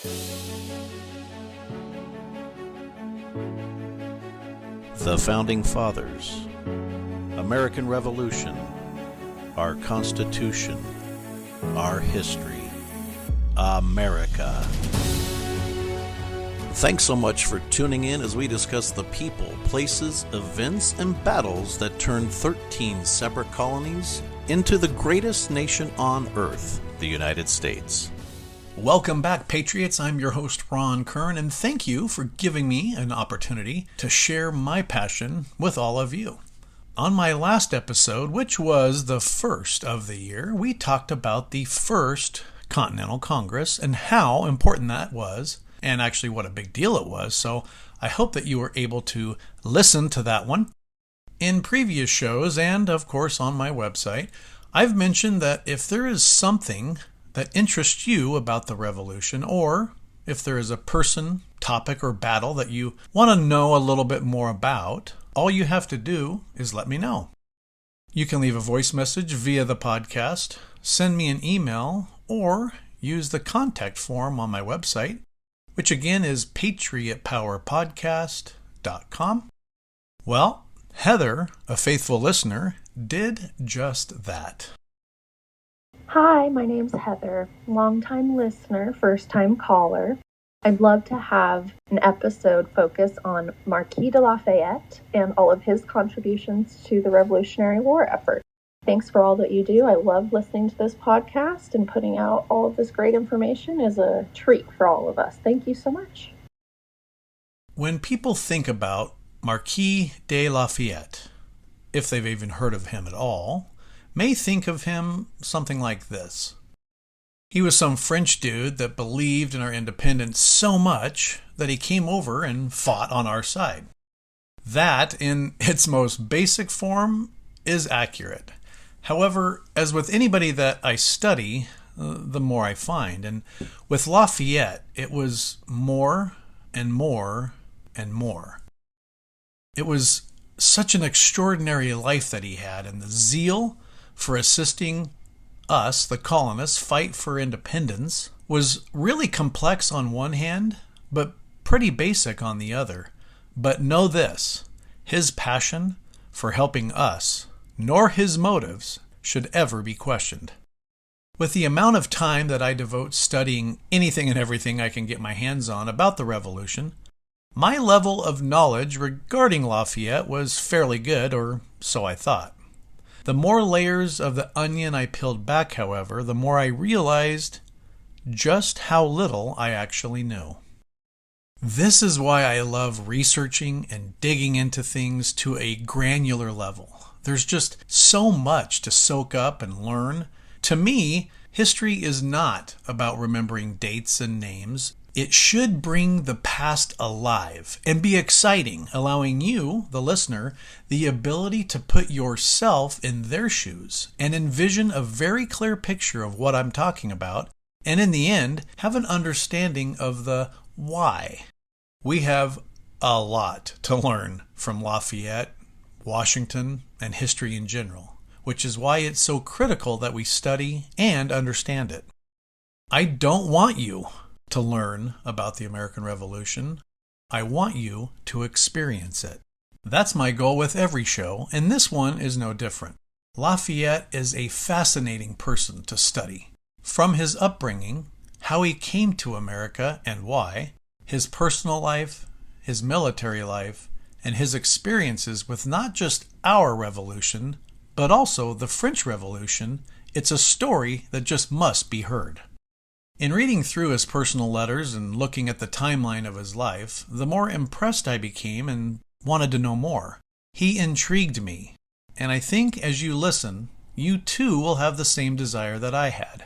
The Founding Fathers, American Revolution, our Constitution, our history, America. Thanks so much for tuning in as we discuss the people, places, events, and battles that turned 13 separate colonies into the greatest nation on earth, the United States. Welcome back, Patriots. I'm your host, Ron Kern, and thank you for giving me an opportunity to share my passion with all of you. On my last episode, which was the first of the year, we talked about the First Continental Congress and how important that was, and actually what a big deal it was. So I hope that you were able to listen to that one. In previous shows, and of course on my website, I've mentioned that if there is something that interests you about the Revolution, or if there is a person, topic, or battle that you want to know a little bit more about, all you have to do is let me know. You can leave a voice message via the podcast, send me an email, or use the contact form on my website, which again is patriotpowerpodcast.com. Well, Heather, a faithful listener, did just that. Hi, my name's Heather, longtime listener, first-time caller. I'd love to have an episode focus on Marquis de Lafayette and all of his contributions to the Revolutionary War effort. Thanks for all that you do. I love listening to this podcast, and putting out all of this great information is a treat for all of us. Thank you so much. When people think about Marquis de Lafayette, if they've even heard of him at all, may think of him something like this. He was some French dude that believed in our independence so much that he came over and fought on our side. That, in its most basic form, is accurate. However, as with anybody that I study, the more I find. And with Lafayette, it was more and more and more. It was such an extraordinary life that he had, and the zeal for assisting us, the colonists, fight for independence was really complex on one hand, but pretty basic on the other. But know this, his passion for helping us, nor his motives, should ever be questioned. With the amount of time that I devote studying anything and everything I can get my hands on about the Revolution, my level of knowledge regarding Lafayette was fairly good, or so I thought. The more layers of the onion I peeled back, however, the more I realized just how little I actually knew. This is why I love researching and digging into things to a granular level. There's just so much to soak up and learn. To me, history is not about remembering dates and names. It should bring the past alive and be exciting, allowing you, the listener, the ability to put yourself in their shoes and envision a very clear picture of what I'm talking about, and in the end, have an understanding of the why. We have a lot to learn from Lafayette, Washington, and history in general, which is why it's so critical that we study and understand it. I don't want you to learn about the American Revolution. I want you to experience it. That's my goal with every show, and this one is no different. Lafayette is a fascinating person to study. From his upbringing, how he came to America and why, his personal life, his military life, and his experiences with not just our revolution, but also the French Revolution, it's a story that just must be heard. In reading through his personal letters and looking at the timeline of his life, the more impressed I became and wanted to know more. He intrigued me, and I think as you listen, you too will have the same desire that I had,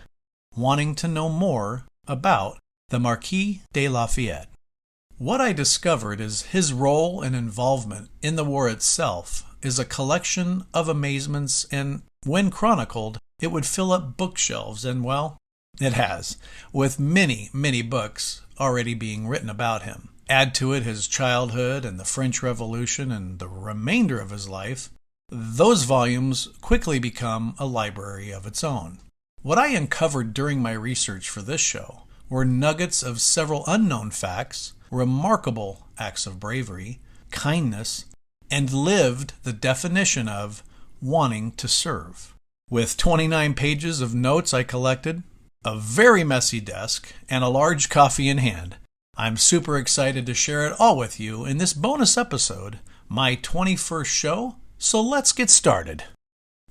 wanting to know more about the Marquis de Lafayette. What I discovered is his role and involvement in the war itself is a collection of amazements, and when chronicled, it would fill up bookshelves, and well, it has, with many, many books already being written about him. Add to it his childhood and the French Revolution and the remainder of his life, those volumes quickly become a library of its own. What I uncovered during my research for this show were nuggets of several unknown facts, remarkable acts of bravery, kindness, and lived the definition of wanting to serve. With 29 pages of notes I collected, a very messy desk, and a large coffee in hand, I'm super excited to share it all with you in this bonus episode, my 21st show, so let's get started.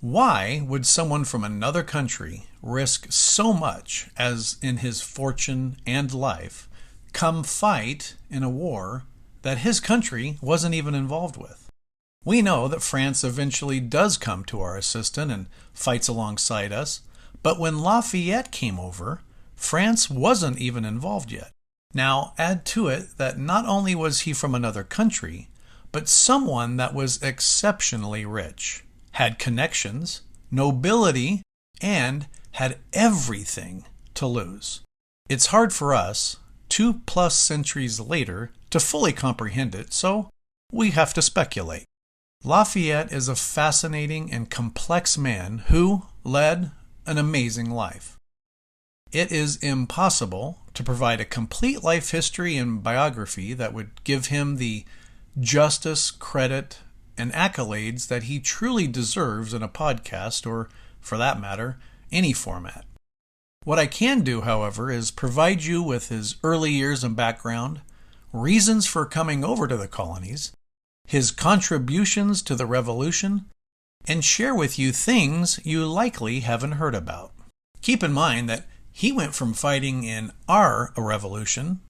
Why would someone from another country risk so much as in his fortune and life come fight in a war that his country wasn't even involved with? We know that France eventually does come to our assistance and fights alongside us, but when Lafayette came over, France wasn't even involved yet. Now add to it that not only was he from another country, but someone that was exceptionally rich, had connections, nobility, and had everything to lose. It's hard for us, 2+ centuries later, to fully comprehend it, so we have to speculate. Lafayette is a fascinating and complex man who led an amazing life. It is impossible to provide a complete life history and biography that would give him the justice, credit, and accolades that he truly deserves in a podcast or, for that matter, any format. What I can do, however, is provide you with his early years and background, reasons for coming over to the colonies, his contributions to the Revolution, and share with you things you likely haven't heard about. Keep in mind that he went from fighting in our revolution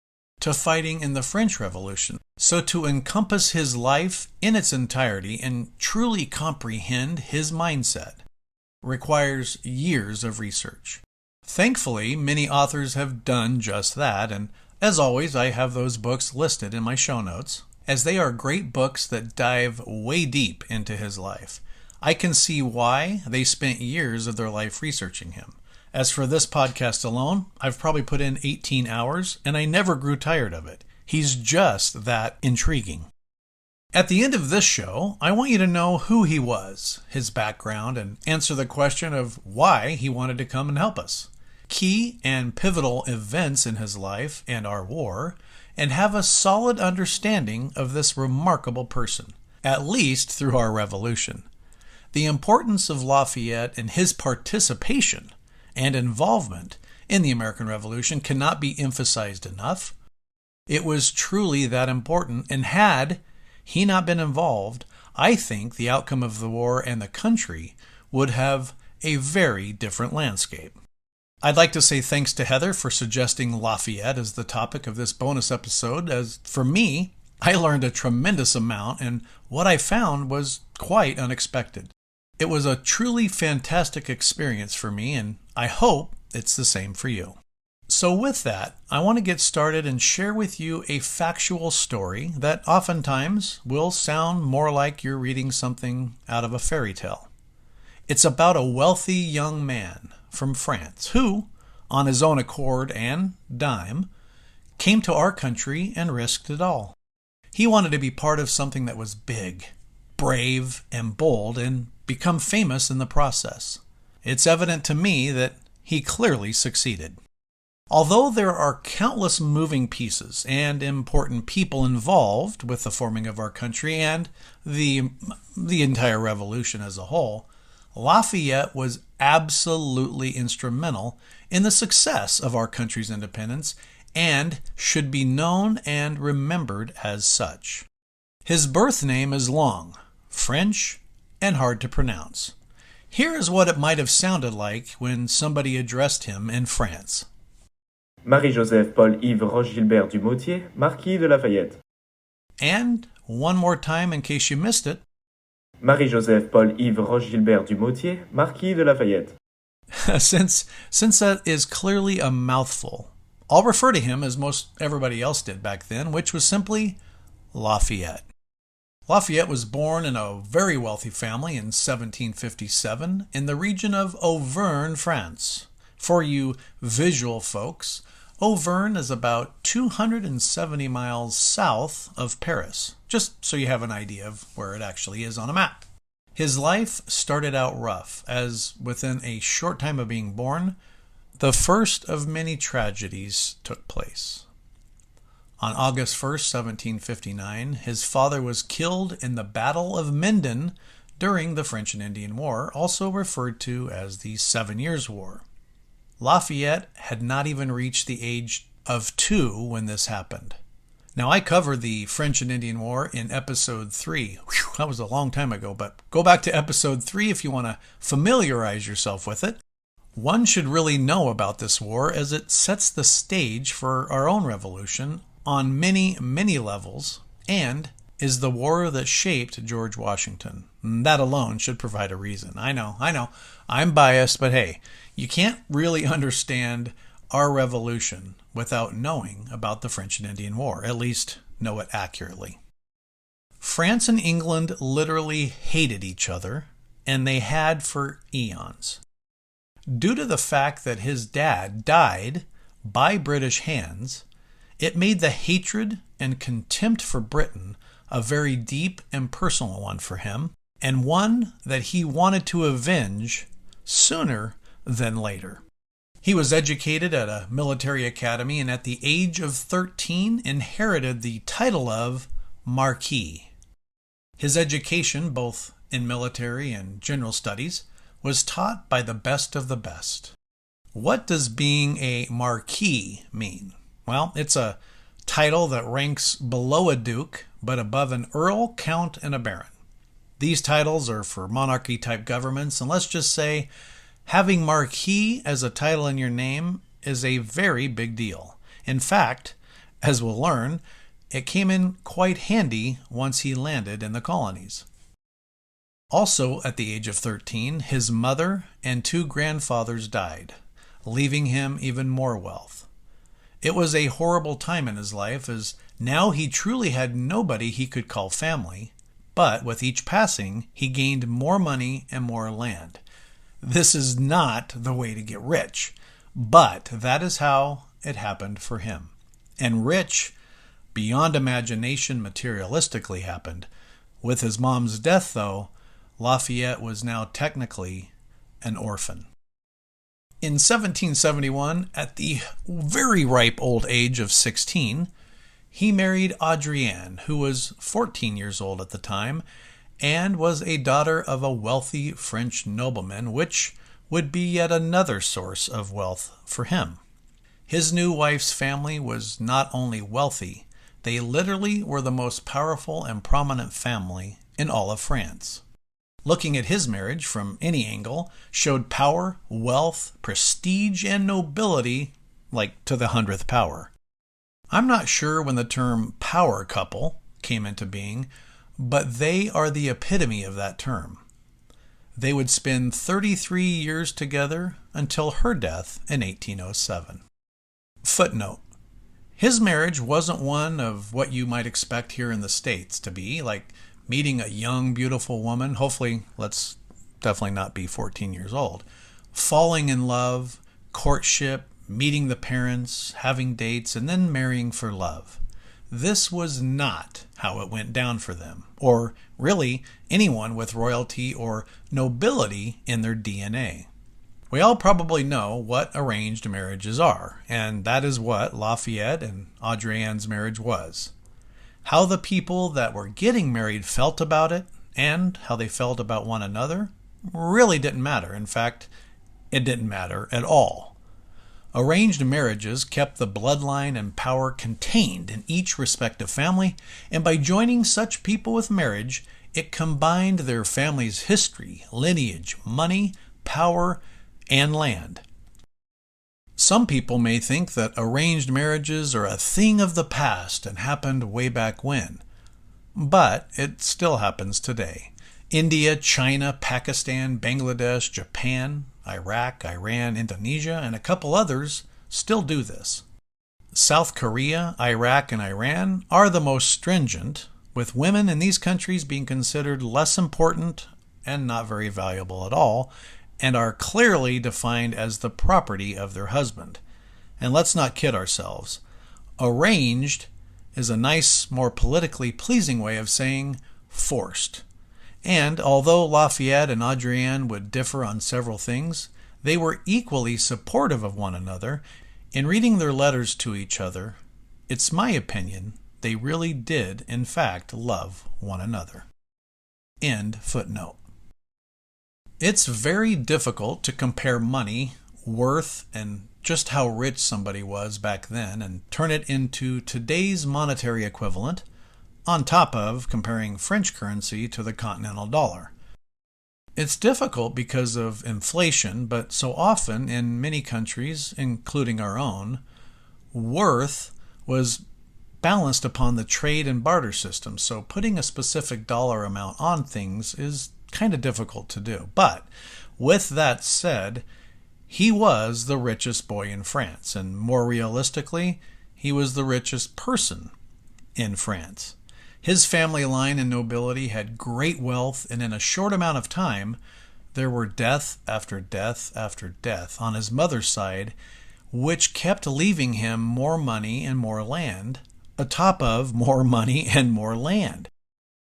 to fighting in the French Revolution. So to encompass his life in its entirety and truly comprehend his mindset requires years of research. Thankfully, many authors have done just that, and as always, I have those books listed in my show notes, as they are great books that dive way deep into his life. I can see why they spent years of their life researching him. As for this podcast alone, I've probably put in 18 hours, and I never grew tired of it. He's just that intriguing. At the end of this show, I want you to know who he was, his background, and answer the question of why he wanted to come and help us. Key and pivotal events in his life and our war, and have a solid understanding of this remarkable person, at least through our revolution. The importance of Lafayette and his participation and involvement in the American Revolution cannot be emphasized enough. It was truly that important, and had he not been involved, I think the outcome of the war and the country would have a very different landscape. I'd like to say thanks to Heather for suggesting Lafayette as the topic of this bonus episode, as for me, I learned a tremendous amount, and what I found was quite unexpected. It was a truly fantastic experience for me, and I hope it's the same for you. So with that, I want to get started and share with you a factual story that oftentimes will sound more like you're reading something out of a fairy tale. It's about a wealthy young man from France who, on his own accord and dime, came to our country and risked it all. He wanted to be part of something that was big, brave, and bold, and become famous in the process. It's evident to me that he clearly succeeded. Although there are countless moving pieces and important people involved with the forming of our country and the entire revolution as a whole, Lafayette was absolutely instrumental in the success of our country's independence and should be known and remembered as such. His birth name is long, French, and hard to pronounce. Here is what it might have sounded like when somebody addressed him in France. Marie-Joseph Paul-Yves Roche-Gilbert du Motier, Marquis de Lafayette. And one more time in case you missed it. Marie-Joseph Paul-Yves Roche-Gilbert du Motier, Marquis de Lafayette. Since that is clearly a mouthful, I'll refer to him as most everybody else did back then, which was simply Lafayette. Lafayette was born in a very wealthy family in 1757 in the region of Auvergne, France. For you visual folks, Auvergne is about 270 miles south of Paris, just so you have an idea of where it actually is on a map. His life started out rough, as within a short time of being born, The first of many tragedies took place. On August 1st, 1759, his father was killed in the Battle of Minden during the French and Indian War, also referred to as the 7 Years' War. Lafayette had not even reached the age of 2 when this happened. Now, I covered the French and Indian War in episode 3. Whew, that was a long time ago, but go back to episode 3 if you want to familiarize yourself with it. One should really know about this war as it sets the stage for our own revolution on many, many levels, and is the war that shaped George Washington. That alone should provide a reason. I know, I'm biased, but hey, you can't really understand our revolution without knowing about the French and Indian War, at least know it accurately. France and England literally hated each other, and they had for eons. Due to the fact that his dad died by British hands, it made the hatred and contempt for Britain a very deep and personal one for him, and one that he wanted to avenge sooner than later. He was educated at a military academy and at the age of 13 inherited the title of Marquis. His education, both in military and general studies, was taught by the best of the best. What does being a Marquis mean? Well, it's a title that ranks below a duke, but above an earl, count, and a baron. These titles are for monarchy-type governments, and let's just say having Marquis as a title in your name is a very big deal. In fact, as we'll learn, it came in quite handy once he landed in the colonies. Also, at the age of 13, his mother and 2 grandfathers died, leaving him even more wealth. It was a horrible time in his life, as now he truly had nobody he could call family, but with each passing, he gained more money and more land. This is not the way to get rich, but that is how it happened for him. And rich, beyond imagination, materialistically happened. With his mom's death, though, Lafayette was now technically an orphan. In 1771, at the very ripe old age of 16, he married Adrienne, who was 14 years old at the time, and was a daughter of a wealthy French nobleman, which would be yet another source of wealth for him. His new wife's family was not only wealthy, they literally were the most powerful and prominent family in all of France. Looking at his marriage from any angle showed power, wealth, prestige, and nobility, like to the 100th power. I'm not sure when the term power couple came into being, but they are the epitome of that term. They would spend 33 years together until her death in 1807. Footnote: his marriage wasn't one of what you might expect here in the States to be, like meeting a young, beautiful woman, hopefully, let's definitely not be 14 years old, falling in love, courtship, meeting the parents, having dates, and then marrying for love. This was not how it went down for them, or really anyone with royalty or nobility in their DNA. We all probably know what arranged marriages are, and that is what Lafayette and Adrienne's marriage was. How the people that were getting married felt about it, and how they felt about one another, really didn't matter. In fact, it didn't matter at all. Arranged marriages kept the bloodline and power contained in each respective family, and by joining such people with marriage, it combined their family's history, lineage, money, power, and land. Some people may think that arranged marriages are a thing of the past and happened way back when, but it still happens today. India, China, Pakistan, Bangladesh, Japan, Iraq, Iran, Indonesia, and a couple others still do this. South Korea, Iraq, and Iran are the most stringent, with women in these countries being considered less important and not very valuable at all, and are clearly defined as the property of their husband. And let's not kid ourselves. Arranged is a nice, more politically pleasing way of saying forced. And although Lafayette and Adrienne would differ on several things, They were equally supportive of one another. In reading their letters to each other, it's my opinion they really did, in fact, love one another. End footnote. It's very difficult to compare money, worth, and just how rich somebody was back then and turn it into today's monetary equivalent, on top of comparing French currency to the continental dollar. It's difficult because of inflation, but so often in many countries, including our own, worth was balanced upon the trade and barter system, so putting a specific dollar amount on things is kind of difficult to do. But with that said, he was the richest boy in France, and more realistically, he was the richest person in France. His family line and nobility had great wealth, and in a short amount of time, there were death after death after death on his mother's side, which kept leaving him more money and more land, atop of more money and more land.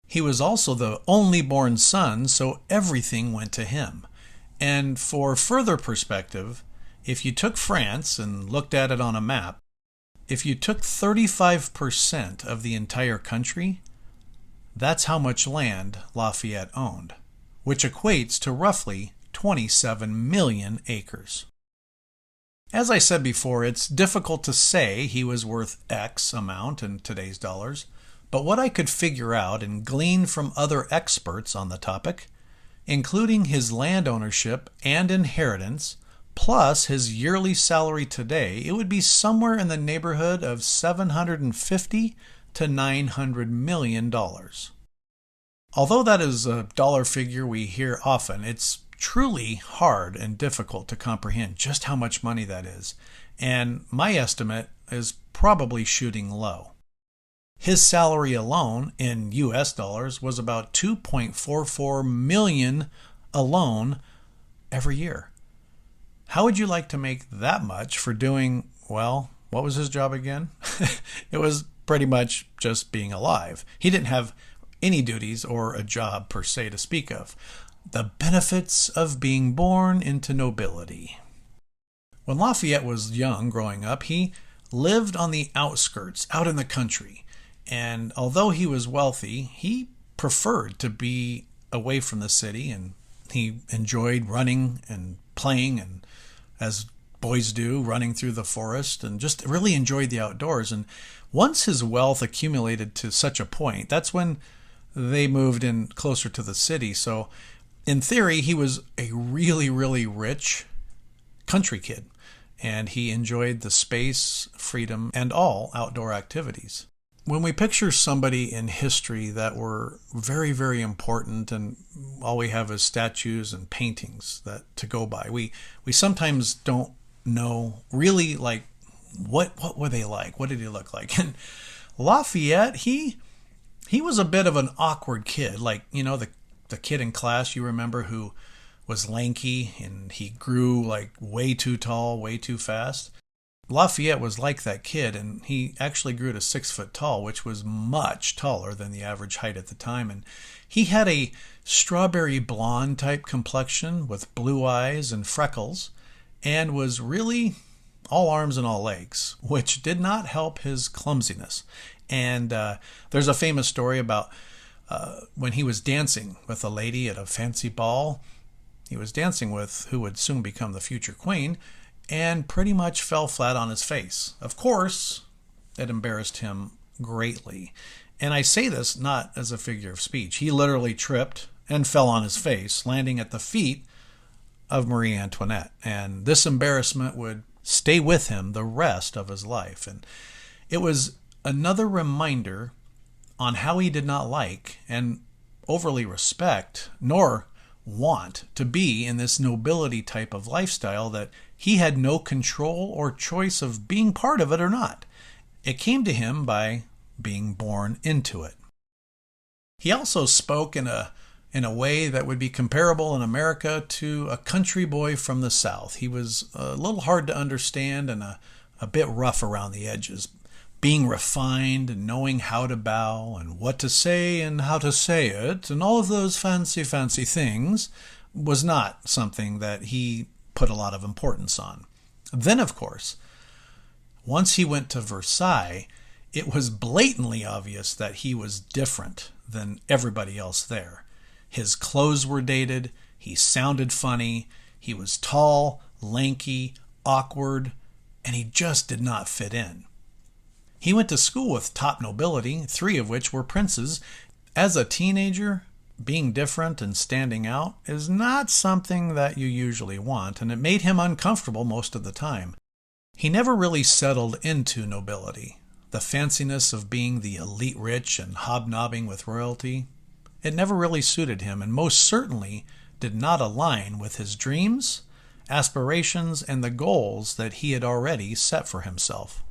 He was also the only born son, so everything went to him. And for further perspective, if you took France and looked at it on a map, if you took 35% of the entire country, that's how much land Lafayette owned, which equates to roughly 27 million acres. As I said before, it's difficult to say he was worth X amount in today's dollars, but what I could figure out and glean from other experts on the topic, including his land ownership and inheritance, plus his yearly salary today, it would be somewhere in the neighborhood of $750 to $900 million. Although that is a dollar figure we hear often, it's truly hard and difficult to comprehend just how much money that is, and my estimate is probably shooting low. His salary alone in US dollars was about $2.44 million alone every year. How would you like to make that much for doing, well, what was his job again? It was pretty much just being alive. He didn't have any duties or a job per se to speak of. The benefits of being born into nobility. When Lafayette was young growing up, he lived on the outskirts, out in the country. And although he was wealthy, he preferred to be away from the city, and he enjoyed running and playing, and as boys do, running through the forest, and just really enjoyed the outdoors. And once his wealth accumulated to such a point, that's when they moved in closer to the city. So in theory, he was a really, really rich country kid, and he enjoyed the space, freedom, and all outdoor activities. When we picture somebody in history that were very, very important, and all we have is statues and paintings that to go by, we sometimes don't know really, like, what were they like? What did he look like? And Lafayette, he was a bit of an awkward kid, like, you know, the kid in class you remember who was lanky and he grew like way too tall, way too fast. Lafayette was like that kid, and he actually grew to 6 foot tall, which was much taller than the average height at the time. And he had a strawberry blonde type complexion with blue eyes and freckles, and was really all arms and all legs, which did not help his clumsiness. And there's a famous story about when he was dancing with a lady at a fancy ball. He was dancing with who would soon become the future queen, and pretty much fell flat on his face. Of course, it embarrassed him greatly. And I say this not as a figure of speech. He literally tripped and fell on his face, landing at the feet of Marie Antoinette. And this embarrassment would stay with him the rest of his life. And it was another reminder on how he did not like and overly respect, nor want to be in this nobility type of lifestyle that he had no control or choice of being part of it or not. It came to him by being born into it. He also spoke in a way that would be comparable in America to a country boy from the South. He was a little hard to understand and a bit rough around the edges. Being refined and knowing how to bow and what to say and how to say it and all of those fancy things was not something that he put a lot of importance on. Then, of course, once he went to Versailles, it was blatantly obvious that he was different than everybody else there. His clothes were dated, he sounded funny, he was tall, lanky, awkward, and he just did not fit in. He went to school with top nobility, 3 of which were princes. As a teenager, being different and standing out is not something that you usually want, and it made him uncomfortable most of the time. He never really settled into nobility. The fanciness of being the elite rich and hobnobbing with royalty, it never really suited him, and most certainly did not align with his dreams, aspirations, and the goals that he had already set for himself.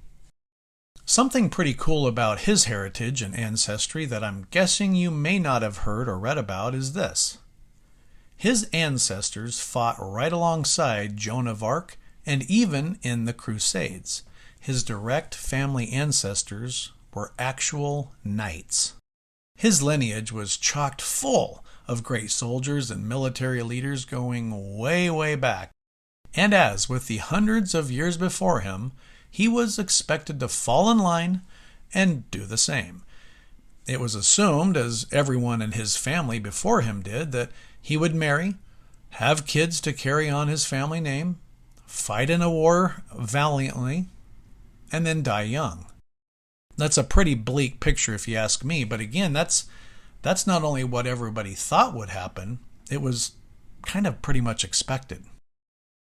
Something pretty cool about his heritage and ancestry that I'm guessing you may not have heard or read about is this. His ancestors fought right alongside Joan of Arc and even in the Crusades. His direct family ancestors were actual knights. His lineage was chock full of great soldiers and military leaders going way, way back. And as with the hundreds of years before him, he was expected to fall in line and do the same. It was assumed, as everyone in his family before him did, that he would marry, have kids to carry on his family name, fight in a war valiantly, and then die young. That's a pretty bleak picture if you ask me, but again, that's not only what everybody thought would happen, it was kind of pretty much expected.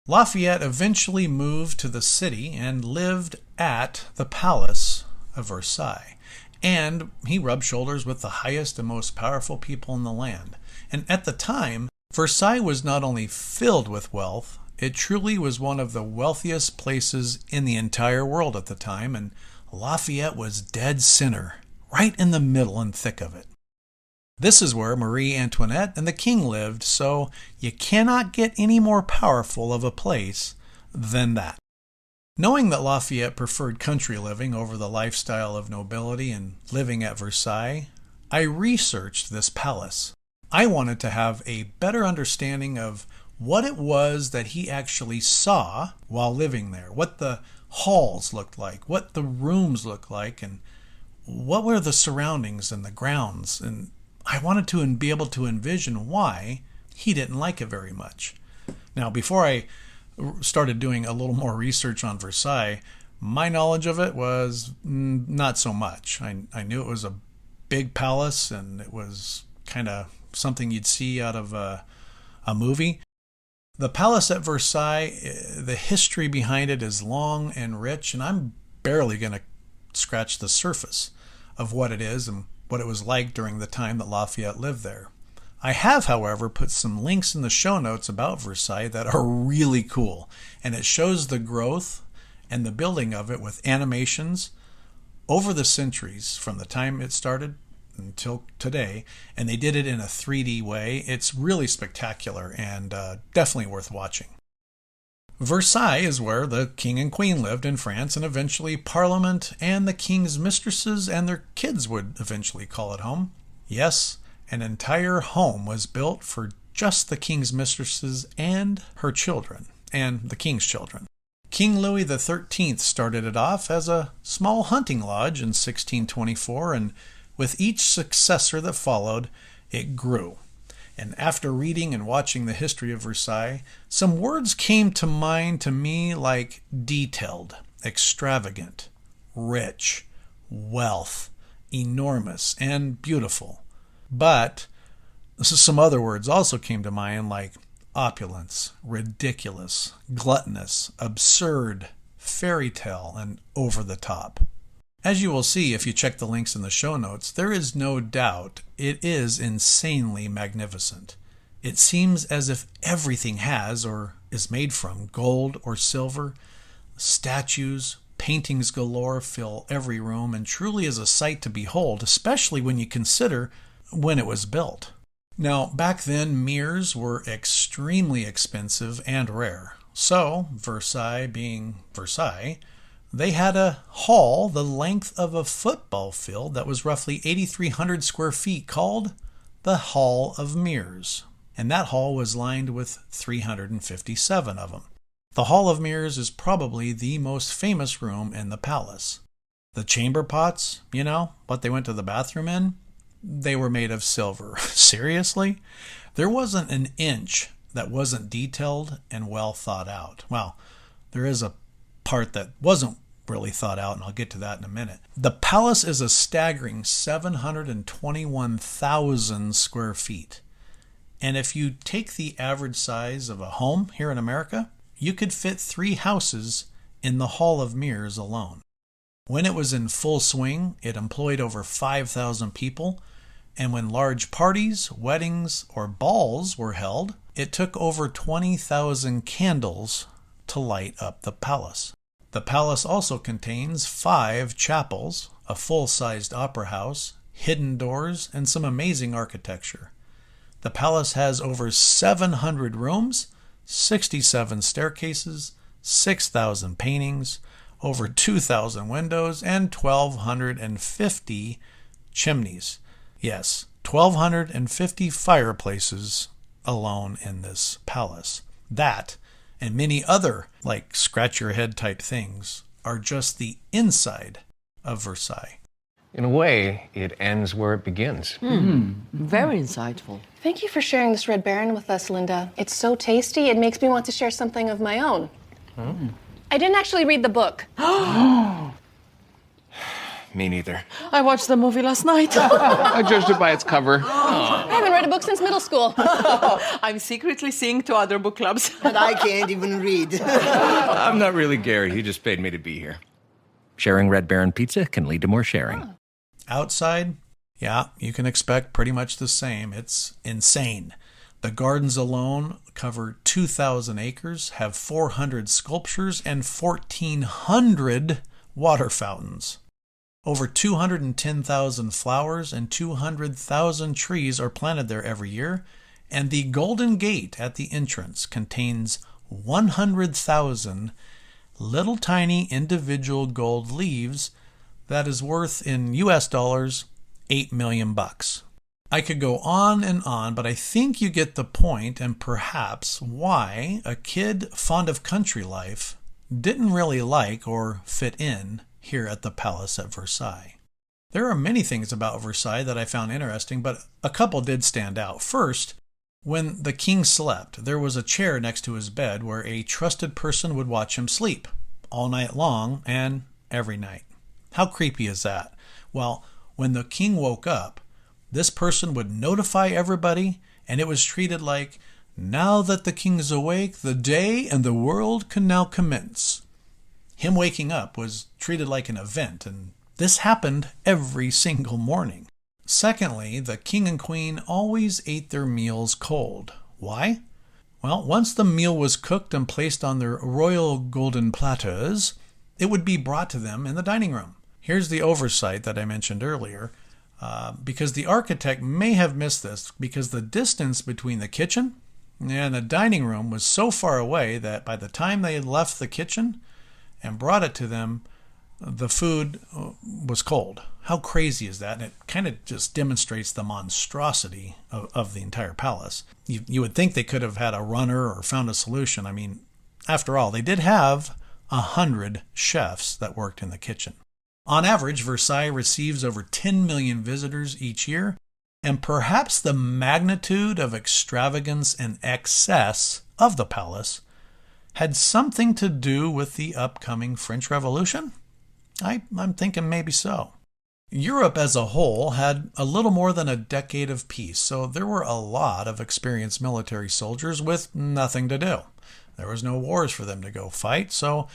Lafayette eventually moved to the city and lived at the Palace of Versailles, and he rubbed shoulders with the highest and most powerful people in the land. And at the time, Versailles was not only filled with wealth, it truly was one of the wealthiest places in the entire world at the time, and Lafayette was dead center, right in the middle and thick of it. This is where Marie Antoinette and the king lived, so you cannot get any more powerful of a place than that. Knowing that Lafayette preferred country living over the lifestyle of nobility and living at Versailles, I researched this palace. I wanted to have a better understanding of what it was that he actually saw while living there, what the halls looked like, what the rooms looked like, and what were the surroundings and the grounds. And I wanted to be able to envision why he didn't like it very much. Now, before I started doing a little more research on Versailles, my knowledge of it was not so much. I knew it was a big palace and it was kind of something you'd see out of a movie. The palace at Versailles, the history behind it is long and rich, and I'm barely going to scratch the surface of what it is and what it was like during the time that Lafayette lived there. I have, however, put some links in the show notes about Versailles that are really cool, and it shows the growth and the building of it with animations over the centuries from the time it started until today, and they did it in a 3D way. It's really spectacular and definitely worth watching. Versailles is where the king and queen lived in France, and eventually Parliament and the king's mistresses and their kids would eventually call it home. Yes, an entire home was built for just the king's mistresses and her children, and the king's children. King Louis XIII started it off as a small hunting lodge in 1624, and with each successor that followed, it grew. And after reading and watching the history of Versailles, some words came to mind to me like detailed, extravagant, rich, wealth, enormous, and beautiful. But some other words also came to mind like opulence, ridiculous, gluttonous, absurd, fairy tale, and over the top. As you will see if you check the links in the show notes, there is no doubt it is insanely magnificent. It seems as if everything has or is made from gold or silver. Statues, paintings galore fill every room and truly is a sight to behold, especially when you consider when it was built. Now, back then, mirrors were extremely expensive and rare. So, Versailles being Versailles, they had a hall the length of a football field that was roughly 8,300 square feet called the Hall of Mirrors. and that hall was lined with 357 of them. The Hall of Mirrors is probably the most famous room in the palace. The chamber pots, what they went to the bathroom in, they were made of silver. Seriously? There wasn't an inch that wasn't detailed and well thought out. Well, there is a part that wasn't really thought out, and I'll get to that in a minute. The palace is a staggering 721,000 square feet. And if you take the average size of a home here in America, you could fit 3 houses in the Hall of Mirrors alone. When it was in full swing, it employed over 5,000 people, and when large parties, weddings, or balls were held, it took over 20,000 candles to light up the palace. The palace also contains 5 chapels, a full-sized opera house, hidden doors, and some amazing architecture. The palace has over 700 rooms, 67 staircases, 6,000 paintings, over 2,000 windows, and 1,250 chimneys. Yes, 1,250 fireplaces alone in this palace. That, and many other, like scratch-your-head type things, are just the inside of Versailles. In a way, it ends where it begins. Very insightful. Thank you for sharing this Red Baron with us, Linda. It's so tasty, it makes me want to share something of my own. I didn't actually read the book. Me neither. I watched the movie last night. I judged it by its cover. I haven't read a book since middle school. I'm secretly seeing 2 other book clubs. And I can't even read. I'm not really Gary. He just paid me to be here. Sharing Red Baron pizza can lead to more sharing. Outside, yeah, you can expect pretty much the same. It's insane. The gardens alone cover 2,000 acres, have 400 sculptures, and 1,400 water fountains. Over 210,000 flowers and 200,000 trees are planted there every year, and the Golden Gate at the entrance contains 100,000 little tiny individual gold leaves that is worth in US dollars $8 million. I could go on and on, but I think you get the point, and perhaps why a kid fond of country life didn't really like or fit in here at the palace at Versailles. There are many things about Versailles that I found interesting, but a couple did stand out. First, when the king slept, there was a chair next to his bed where a trusted person would watch him sleep all night long and every night. How creepy is that? Well, when the king woke up, this person would notify everybody, and it was treated like, now that the king is awake, the day and the world can now commence. Him waking up was treated like an event, and this happened every single morning. Secondly, the king and queen always ate their meals cold. Why? Well, once the meal was cooked and placed on their royal golden platters, it would be brought to them in the dining room. Here's the oversight that I mentioned earlier, because the architect may have missed this, because the distance between the kitchen and the dining room was so far away that by the time they left the kitchen and brought it to them, the food was cold. How crazy is that? And it kind of just demonstrates the monstrosity of the entire palace. You would think they could have had a runner or found a solution. I mean, after all, they did have 100 chefs that worked in the kitchen. On average, Versailles receives over 10 million visitors each year, and perhaps the magnitude of extravagance and excess of the palace had something to do with the upcoming French Revolution? I'm thinking maybe so. Europe as a whole had a little more than a decade of peace, so there were a lot of experienced military soldiers with nothing to do. There was no wars for them to go fight, so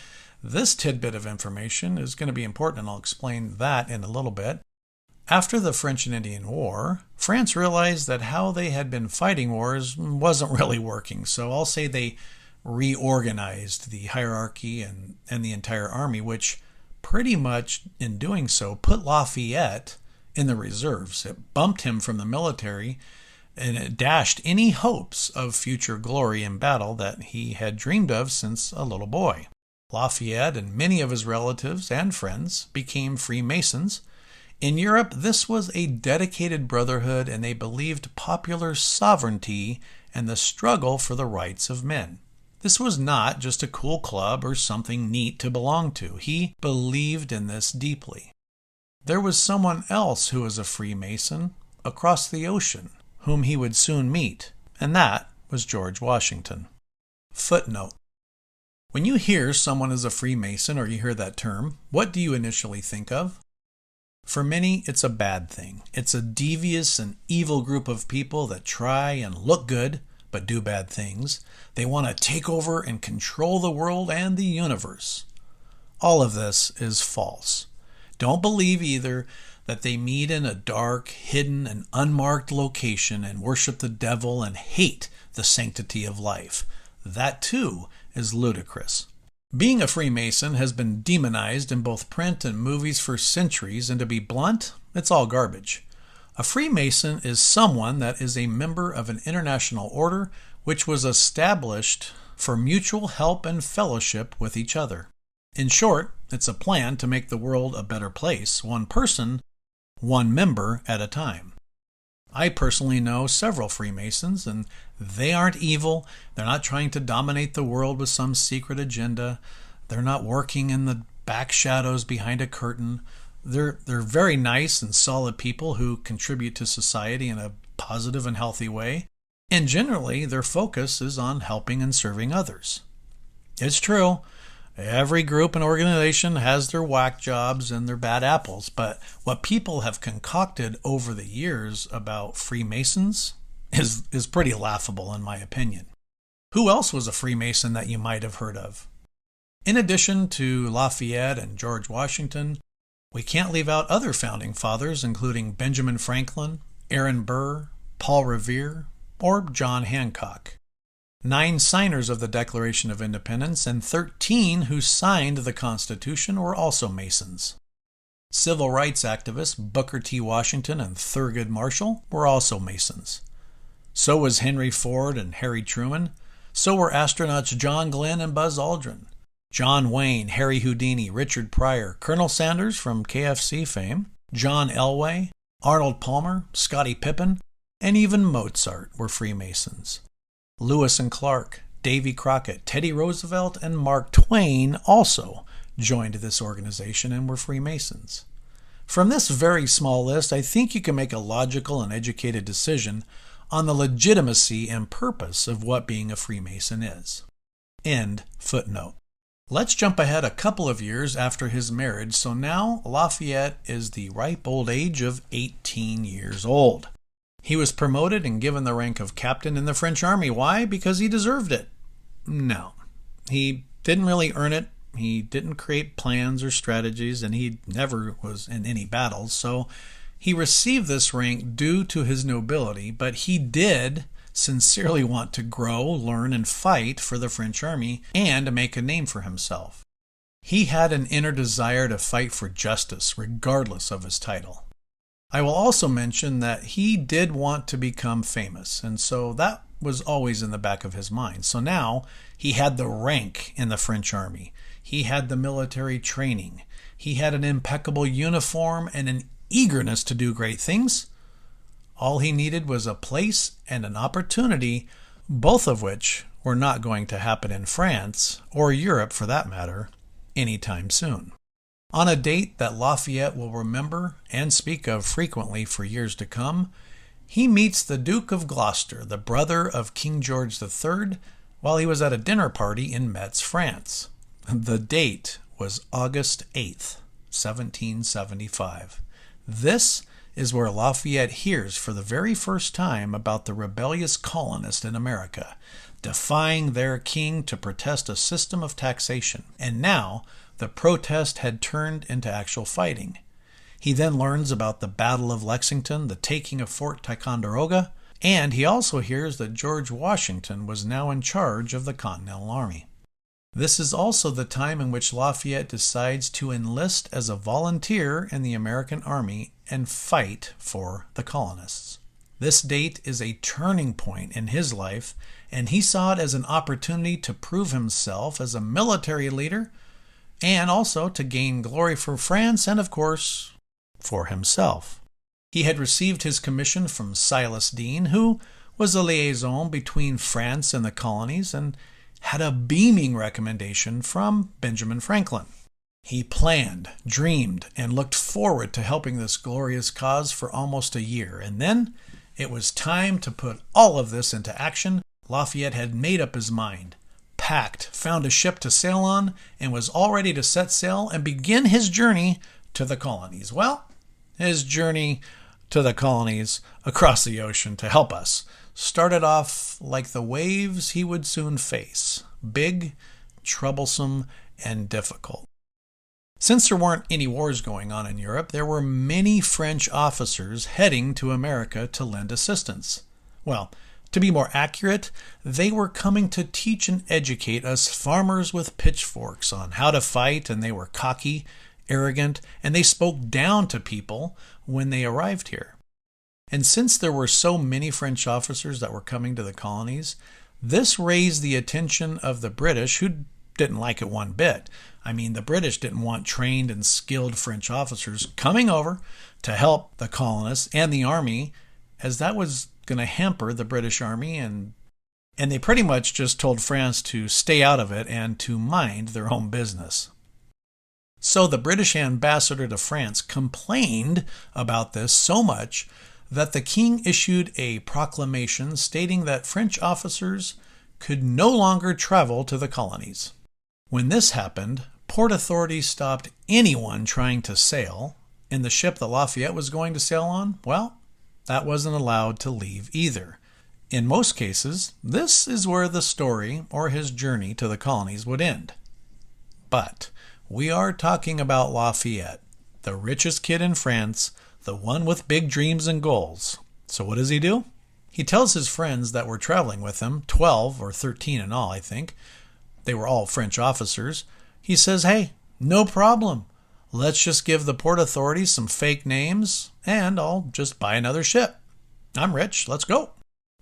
this tidbit of information is going to be important, and I'll explain that in a little bit. After the French and Indian War, France realized that how they had been fighting wars wasn't really working, so I'll say they reorganized the hierarchy and the entire army, which pretty much in doing so put Lafayette in the reserves. It bumped him from the military, and it dashed any hopes of future glory in battle that he had dreamed of since a little boy. Lafayette and many of his relatives and friends became Freemasons. In Europe, this was a dedicated brotherhood, and they believed popular sovereignty and the struggle for the rights of men. This was not just a cool club or something neat to belong to. He believed in this deeply. There was someone else who was a Freemason across the ocean, whom he would soon meet, and that was George Washington. Footnote. When you hear someone is a Freemason or you hear that term, what do you initially think of? For many, it's a bad thing. It's a devious and evil group of people that try and look good, but do bad things. They want to take over and control the world and the universe. All of this is false. Don't believe either that they meet in a dark, hidden, and unmarked location and worship the devil and hate the sanctity of life. That too is ludicrous. Being a Freemason has been demonized in both print and movies for centuries, and to be blunt, it's all garbage. A Freemason is someone that is a member of an international order which was established for mutual help and fellowship with each other. In short, it's a plan to make the world a better place, one person, one member at a time. I personally know several Freemasons, and they aren't evil. They're not trying to dominate the world with some secret agenda. They're not working in the back shadows behind a curtain. They're very nice and solid people who contribute to society in a positive and healthy way. And generally, their focus is on helping and serving others. It's true. Every group and organization has their whack jobs and their bad apples, but what people have concocted over the years about Freemasons is pretty laughable in my opinion. Who else was a Freemason that you might have heard of? In addition to Lafayette and George Washington, we can't leave out other founding fathers, including Benjamin Franklin, Aaron Burr, Paul Revere, or John Hancock. 9 signers of the Declaration of Independence and 13 who signed the Constitution were also Masons. Civil rights activists Booker T. Washington and Thurgood Marshall were also Masons. So was Henry Ford and Harry Truman. So were astronauts John Glenn and Buzz Aldrin. John Wayne, Harry Houdini, Richard Pryor, Colonel Sanders from KFC fame, John Elway, Arnold Palmer, Scottie Pippen, and even Mozart were Freemasons. Lewis and Clark, Davy Crockett, Teddy Roosevelt, and Mark Twain also joined this organization and were Freemasons. From this very small list, I think you can make a logical and educated decision on the legitimacy and purpose of what being a Freemason is. End footnote. Let's jump ahead a couple of years after his marriage, so now Lafayette is the ripe old age of 18 years old. He was promoted and given the rank of captain in the French army. Why? Because he deserved it? No. He didn't really earn it. He didn't create plans or strategies, and he never was in any battles. So he received this rank due to his nobility, but he did sincerely want to grow, learn, and fight for the French army and to make a name for himself. He had an inner desire to fight for justice, regardless of his title. I will also mention that he did want to become famous, and so that was always in the back of his mind. So now he had the rank in the French army. He had the military training. He had an impeccable uniform and an eagerness to do great things. All he needed was a place and an opportunity, both of which were not going to happen in France, or Europe for that matter, anytime soon. On a date that Lafayette will remember and speak of frequently for years to come, he meets the Duke of Gloucester, the brother of King George III, while he was at a dinner party in Metz, France. The date was August 8th, 1775. This is where Lafayette hears for the very first time about the rebellious colonists in America, defying their king to protest a system of taxation. And now the protest had turned into actual fighting. He then learns about the Battle of Lexington, the taking of Fort Ticonderoga, and he also hears that George Washington was now in charge of the Continental Army. This is also the time in which Lafayette decides to enlist as a volunteer in the American Army and fight for the colonists. This date is a turning point in his life, and he saw it as an opportunity to prove himself as a military leader and also to gain glory for France and, of course, for himself. He had received his commission from Silas Deane, who was a liaison between France and the colonies and had a beaming recommendation from Benjamin Franklin. He planned, dreamed, and looked forward to helping this glorious cause for almost a year. And then it was time to put all of this into action. Lafayette had made up his mind, packed, found a ship to sail on, and was all ready to set sail and begin his journey to the colonies. Well, his journey to the colonies across the ocean to help us started off like the waves he would soon face, big, troublesome, and difficult. Since there weren't any wars going on in Europe, there were many French officers heading to America to lend assistance. Well, to be more accurate, they were coming to teach and educate us farmers with pitchforks on how to fight, and they were cocky, arrogant, and they spoke down to people when they arrived here. And since there were so many French officers that were coming to the colonies, this raised the attention of the British, who didn't like it one bit. I mean, the British didn't want trained and skilled French officers coming over to help the colonists and the army, as that was going to hamper the British army, and they pretty much just told France to stay out of it and to mind their own business. So the British ambassador to France complained about this so much that the king issued a proclamation stating that French officers could no longer travel to the colonies. When this happened, port authorities stopped anyone trying to sail, and the ship that Lafayette was going to sail on, well, that wasn't allowed to leave either. In most cases, this is where the story or his journey to the colonies would end. But we are talking about Lafayette, the richest kid in France, the one with big dreams and goals. So what does he do? He tells his friends that were traveling with him, 12 or 13 in all, I think. They were all French officers. He says, hey, no problem. Let's just give the port authorities some fake names and I'll just buy another ship. I'm rich. Let's go.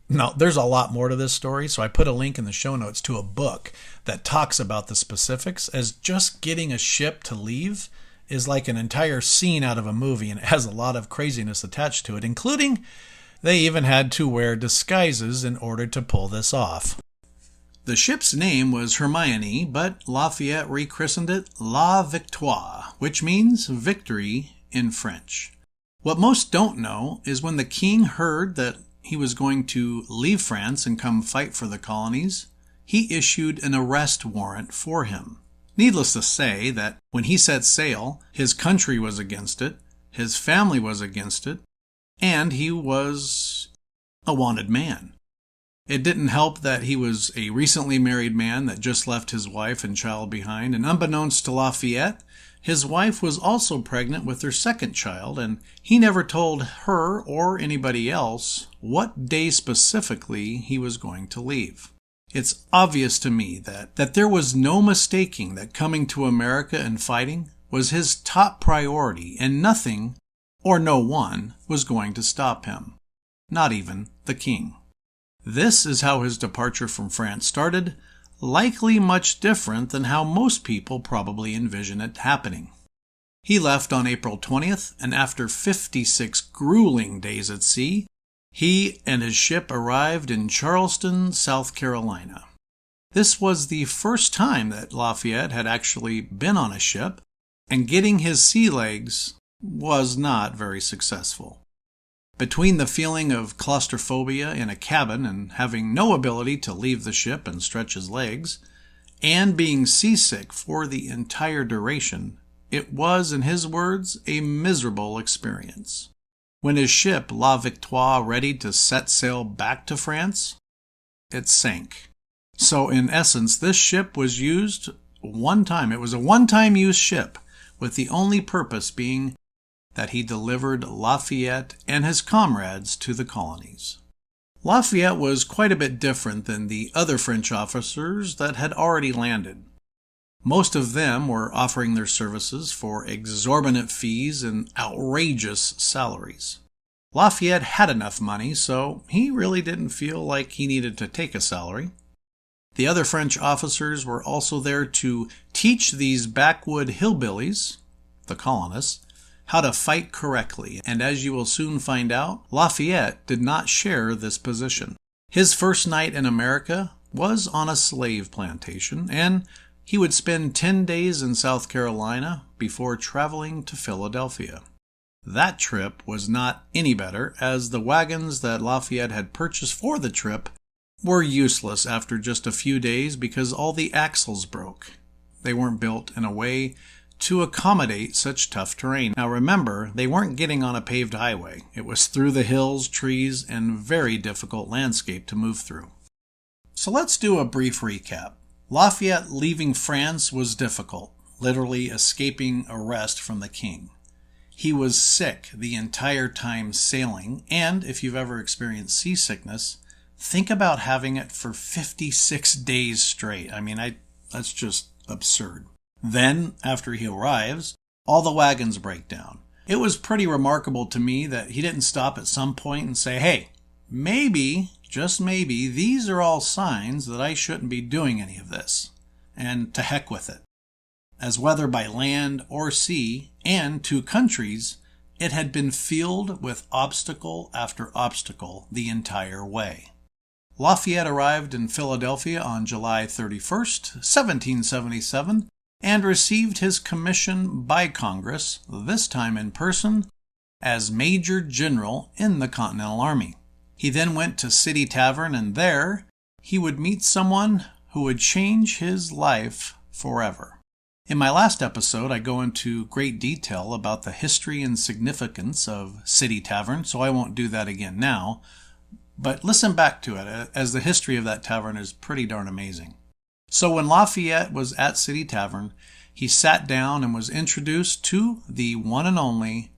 Now, there's a lot more to this story, so I put a link in the show notes to a book that talks about the specifics, as just getting a ship to leave is like an entire scene out of a movie, and it has a lot of craziness attached to it, including they even had to wear disguises in order to pull this off. The ship's name was Hermione, but Lafayette rechristened it La Victoire, which means victory in French. What most don't know is when the king heard that he was going to leave France and come fight for the colonies, he issued an arrest warrant for him. Needless to say that when he set sail, his country was against it, his family was against it, and he was a wanted man. It didn't help that he was a recently married man that just left his wife and child behind, and unbeknownst to Lafayette, his wife was also pregnant with their second child, and he never told her or anybody else what day specifically he was going to leave. It's obvious to me that there was no mistaking that coming to America and fighting was his top priority, and nothing or no one was going to stop him, not even the king. This is how his departure from France started, likely much different than how most people probably envision it happening. He left on April 20th, and after 56 grueling days at sea, he and his ship arrived in Charleston, South Carolina. This was the first time that Lafayette had actually been on a ship, and getting his sea legs was not very successful. Between the feeling of claustrophobia in a cabin and having no ability to leave the ship and stretch his legs, and being seasick for the entire duration, it was, in his words, a miserable experience. When his ship, La Victoire, readied to set sail back to France, it sank. So in essence, this ship was used one time. It was a one-time use ship, with the only purpose being that he delivered Lafayette and his comrades to the colonies. Lafayette was quite a bit different than the other French officers that had already landed. Most of them were offering their services for exorbitant fees and outrageous salaries. Lafayette had enough money, so he really didn't feel like he needed to take a salary. The other French officers were also there to teach these backwood hillbillies, the colonists, how to fight correctly, and as you will soon find out, Lafayette did not share this position. His first night in America was on a slave plantation, and he would spend 10 days in South Carolina before traveling to Philadelphia. That trip was not any better, as the wagons that Lafayette had purchased for the trip were useless after just a few days because all the axles broke. They weren't built in a way to accommodate such tough terrain. Now remember, they weren't getting on a paved highway. It was through the hills, trees, and very difficult landscape to move through. So let's do a brief recap. Lafayette leaving France was difficult, literally escaping arrest from the king. He was sick the entire time sailing, and if you've ever experienced seasickness, think about having it for 56 days straight. That's just absurd. Then, after he arrives, all the wagons break down. It was pretty remarkable to me that he didn't stop at some point and say, hey, maybe, just maybe, these are all signs that I shouldn't be doing any of this. And to heck with it. As whether by land or sea, and to countries, it had been filled with obstacle after obstacle the entire way. Lafayette arrived in Philadelphia on July 31st, 1777, and received his commission by Congress, this time in person, as Major General in the Continental Army. He then went to City Tavern, and there he would meet someone who would change his life forever. In my last episode, I go into great detail about the history and significance of City Tavern, so I won't do that again now, but listen back to it, as the history of that tavern is pretty darn amazing. So when Lafayette was at City Tavern, he sat down and was introduced to the one and only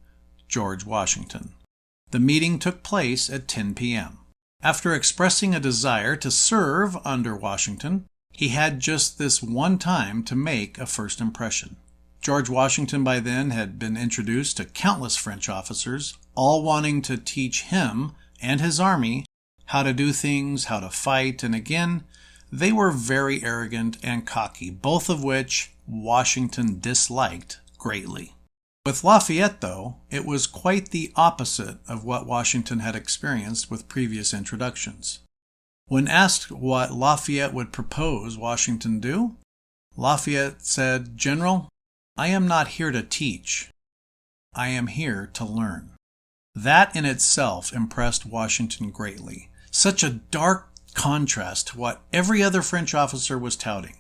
George Washington. The meeting took place at 10 p.m. After expressing a desire to serve under Washington, he had just this one time to make a first impression. George Washington by then had been introduced to countless French officers, all wanting to teach him and his army how to do things, how to fight, and again, they were very arrogant and cocky, both of which Washington disliked greatly. With Lafayette, though, it was quite the opposite of what Washington had experienced with previous introductions. When asked what Lafayette would propose Washington do, Lafayette said, "General, I am not here to teach. I am here to learn." That in itself impressed Washington greatly. Such a dark contrast to what every other French officer was touting.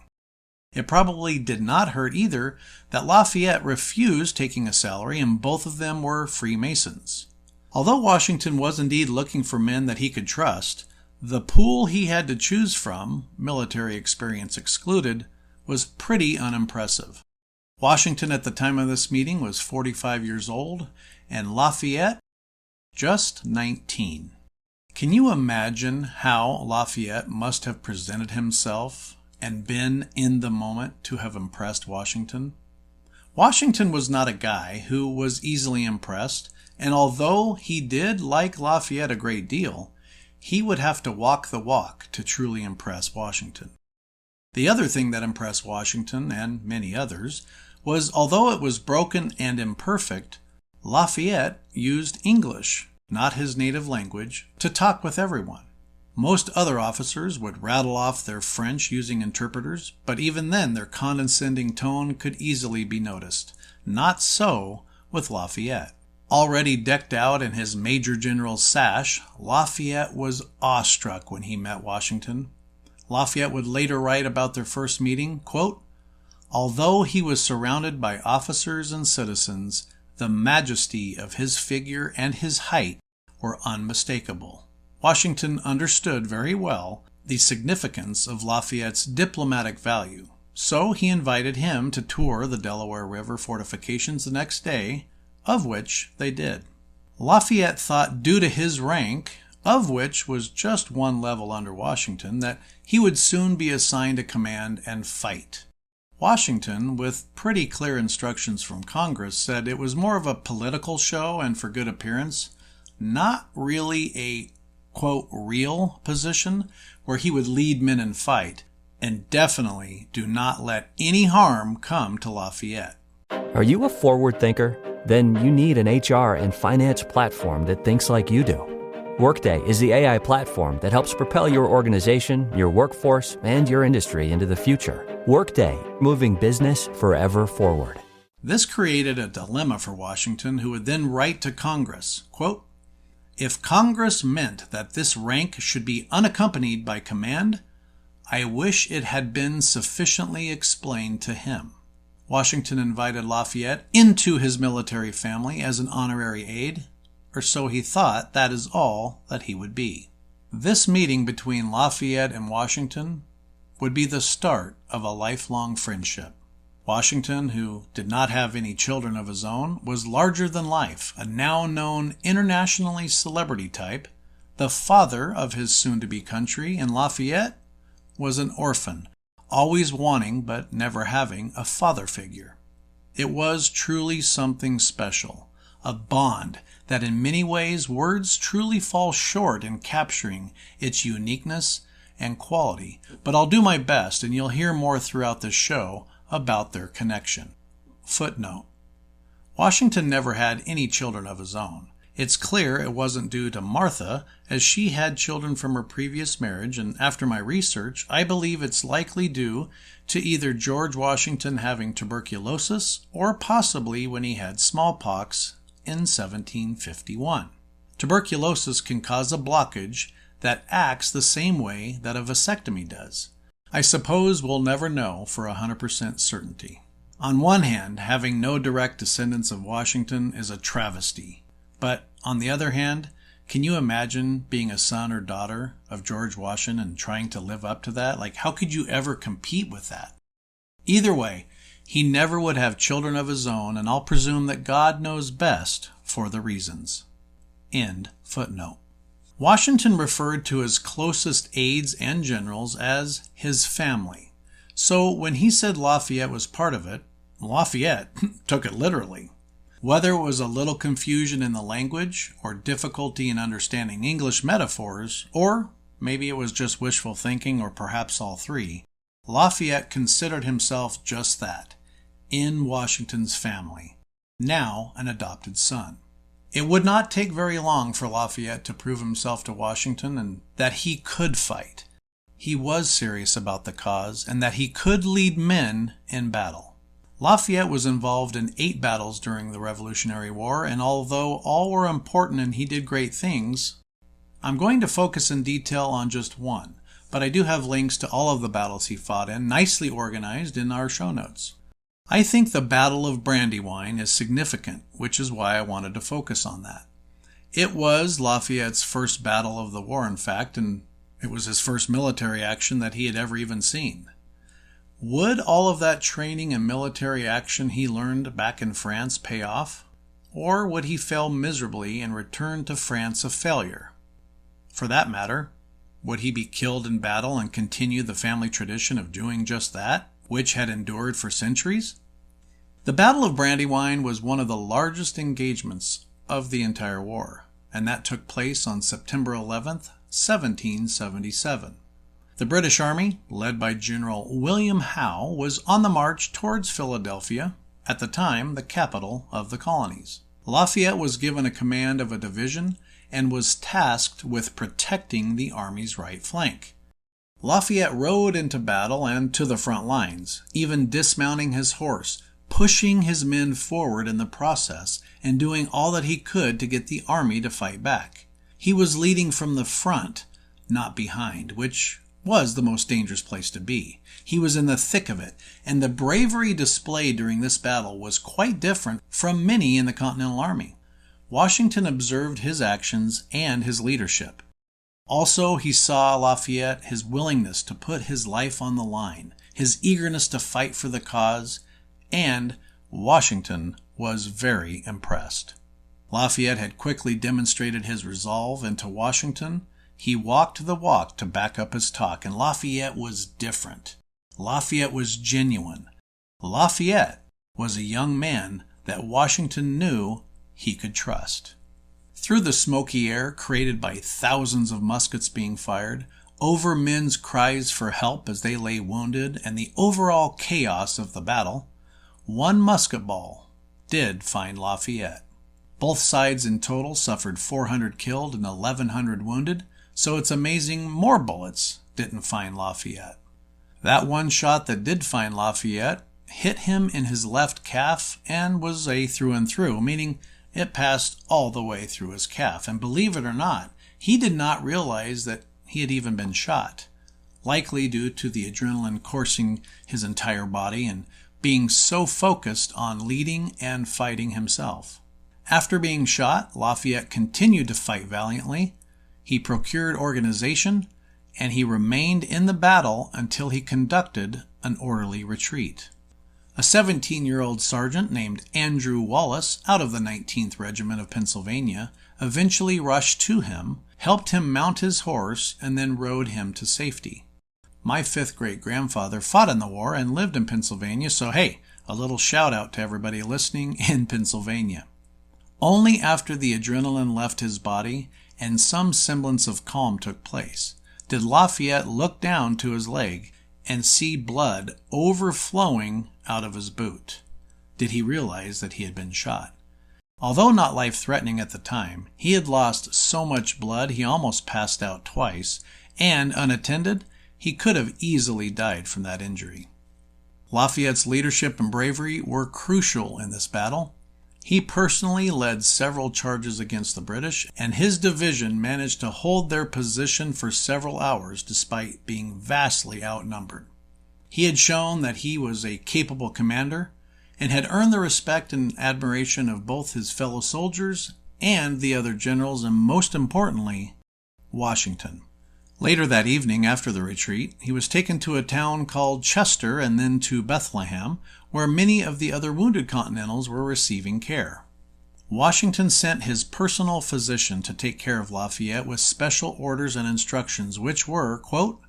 It probably did not hurt either that Lafayette refused taking a salary, and both of them were Freemasons. Although Washington was indeed looking for men that he could trust, the pool he had to choose from, military experience excluded, was pretty unimpressive. Washington at the time of this meeting was 45 years old, and Lafayette just 19. Can you imagine how Lafayette must have presented himself and been in the moment to have impressed Washington? Washington was not a guy who was easily impressed, and although he did like Lafayette a great deal, he would have to walk the walk to truly impress Washington. The other thing that impressed Washington, and many others, was although it was broken and imperfect, Lafayette used English, not his native language, to talk with everyone. Most other officers would rattle off their French using interpreters, but even then their condescending tone could easily be noticed. Not so with Lafayette. Already decked out in his Major General's sash, Lafayette was awestruck when he met Washington. Lafayette would later write about their first meeting, quote, "Although he was surrounded by officers and citizens, the majesty of his figure and his height were unmistakable." Washington understood very well the significance of Lafayette's diplomatic value, so he invited him to tour the Delaware River fortifications the next day, of which they did. Lafayette thought, due to his rank, of which was just one level under Washington, that he would soon be assigned a command and fight. Washington, with pretty clear instructions from Congress, said it was more of a political show and for good appearance, not really a, quote, real position where he would lead men and fight, and definitely do not let any harm come to Lafayette. Are you a forward thinker? Then you need an HR and finance platform that thinks like you do. Workday is the AI platform that helps propel your organization, your workforce, and your industry into the future. Workday, moving business forever forward. This created a dilemma for Washington, who would then write to Congress, quote, "If Congress meant that this rank should be unaccompanied by command, I wish it had been sufficiently explained to him." Washington invited Lafayette into his military family as an honorary aide, or so he thought that is all that he would be. This meeting between Lafayette and Washington would be the start of a lifelong friendship. Washington, who did not have any children of his own, was larger than life, a now known internationally celebrity type, the father of his soon-to-be country, and Lafayette was an orphan, always wanting but never having a father figure. It was truly something special, a bond that in many ways words truly fall short in capturing its uniqueness and quality, but I'll do my best, and you'll hear more throughout this show about their connection. Footnote: Washington never had any children of his own. It's clear it wasn't due to Martha, as she had children from her previous marriage, and after my research, I believe it's likely due to either George Washington having tuberculosis or possibly when he had smallpox in 1751. Tuberculosis can cause a blockage that acts the same way that a vasectomy does. I suppose we'll never know for 100% certainty. On one hand, having no direct descendants of Washington is a travesty. But on the other hand, can you imagine being a son or daughter of George Washington and trying to live up to that? Like, how could you ever compete with that? Either way, he never would have children of his own, and I'll presume that God knows best for the reasons. End footnote. Washington referred to his closest aides and generals as his family. So when he said Lafayette was part of it, Lafayette took it literally. Whether it was a little confusion in the language, or difficulty in understanding English metaphors, or maybe it was just wishful thinking, or perhaps all three, Lafayette considered himself just that, in Washington's family, now an adopted son. It would not take very long for Lafayette to prove himself to Washington and that he could fight. He was serious about the cause, and that he could lead men in battle. Lafayette was involved in 8 battles during the Revolutionary War, and although all were important and he did great things, I'm going to focus in detail on just one, but I do have links to all of the battles he fought in, nicely organized in our show notes. I think the Battle of Brandywine is significant, which is why I wanted to focus on that. It was Lafayette's first battle of the war, in fact, and it was his first military action that he had ever even seen. Would all of that training and military action he learned back in France pay off? Or would he fail miserably and return to France a failure? For that matter, would he be killed in battle and continue the family tradition of doing just that, which had endured for centuries? The Battle of Brandywine was one of the largest engagements of the entire war, and that took place on September 11th, 1777. The British Army, led by General William Howe, was on the march towards Philadelphia, at the time the capital of the colonies. Lafayette was given a command of a division and was tasked with protecting the army's right flank. Lafayette rode into battle and to the front lines, even dismounting his horse, pushing his men forward in the process, and doing all that he could to get the army to fight back. He was leading from the front, not behind, which was the most dangerous place to be. He was in the thick of it, and the bravery displayed during this battle was quite different from many in the Continental Army. Washington observed his actions and his leadership. Also, he saw Lafayette, his willingness to put his life on the line, his eagerness to fight for the cause, and Washington was very impressed. Lafayette had quickly demonstrated his resolve, and to Washington, he walked the walk to back up his talk, and Lafayette was different. Lafayette was genuine. Lafayette was a young man that Washington knew he could trust. Through the smoky air created by thousands of muskets being fired, over men's cries for help as they lay wounded, and the overall chaos of the battle, one musket ball did find Lafayette. Both sides in total suffered 400 killed and 1,100 wounded, so it's amazing more bullets didn't find Lafayette. That one shot that did find Lafayette hit him in his left calf and was a through and through, meaning it passed all the way through his calf. And believe it or not, he did not realize that he had even been shot, likely due to the adrenaline coursing his entire body and being so focused on leading and fighting himself. After being shot, Lafayette continued to fight valiantly. He procured organization, and he remained in the battle until he conducted an orderly retreat. A 17-year-old sergeant named Andrew Wallace, out of the 19th Regiment of Pennsylvania, eventually rushed to him, helped him mount his horse, and then rode him to safety. My 5th great-grandfather fought in the war and lived in Pennsylvania, so hey, a little shout-out to everybody listening in Pennsylvania. Only after the adrenaline left his body and some semblance of calm took place did Lafayette look down to his leg and see blood overflowing out of his boot. Did he realize that he had been shot? Although not life-threatening at the time, he had lost so much blood he almost passed out twice, and unattended, he could have easily died from that injury. Lafayette's leadership and bravery were crucial in this battle. He personally led several charges against the British, and his division managed to hold their position for several hours despite being vastly outnumbered. He had shown that he was a capable commander and had earned the respect and admiration of both his fellow soldiers and the other generals, and most importantly, Washington. Later that evening, after the retreat, he was taken to a town called Chester and then to Bethlehem, where many of the other wounded Continentals were receiving care. Washington sent his personal physician to take care of Lafayette with special orders and instructions, which were, quote,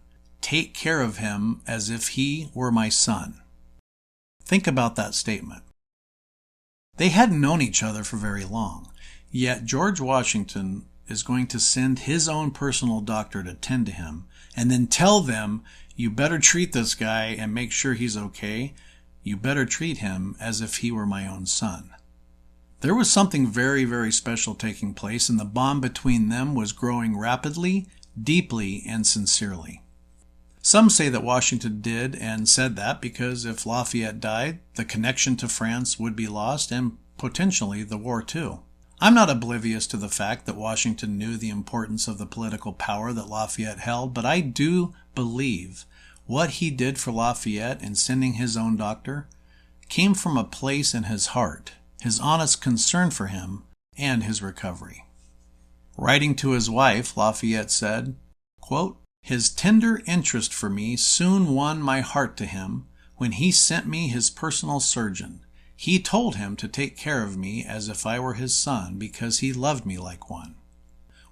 "Take care of him as if he were my son." Think about that statement. They hadn't known each other for very long, yet George Washington is going to send his own personal doctor to tend to him and then tell them, you better treat this guy and make sure he's okay. You better treat him as if he were my own son. There was something very, very special taking place, and the bond between them was growing rapidly, deeply, and sincerely. Some say that Washington did and said that because if Lafayette died, the connection to France would be lost and potentially the war too. I'm not oblivious to the fact that Washington knew the importance of the political power that Lafayette held, but I do believe what he did for Lafayette in sending his own doctor came from a place in his heart, his honest concern for him, and his recovery. Writing to his wife, Lafayette said, quote, "His tender interest for me soon won my heart to him when he sent me his personal surgeon. He told him to take care of me as if I were his son because he loved me like one."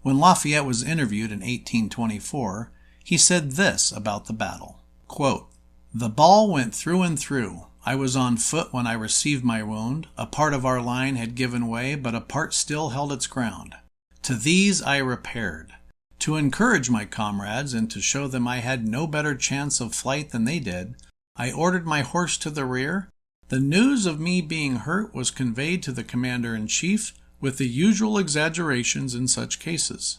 When Lafayette was interviewed in 1824, he said this about the battle, quote, "The ball went through and through. I was on foot when I received my wound. A part of our line had given way, but a part still held its ground. To these I repaired. To encourage my comrades and to show them I had no better chance of flight than they did, I ordered my horse to the rear. The news of me being hurt was conveyed to the commander-in-chief with the usual exaggerations in such cases.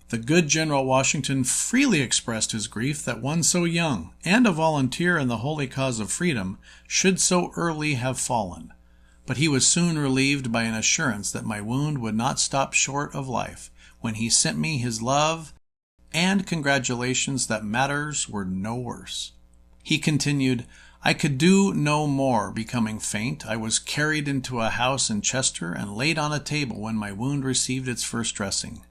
The good General Washington freely expressed his grief that one so young and a volunteer in the holy cause of freedom should so early have fallen. But he was soon relieved by an assurance that my wound would not stop short of life, when he sent me his love and congratulations that matters were no worse. He continued, I could do no more. Becoming faint, I was carried into a house in Chester and laid on a table when my wound received its first dressing.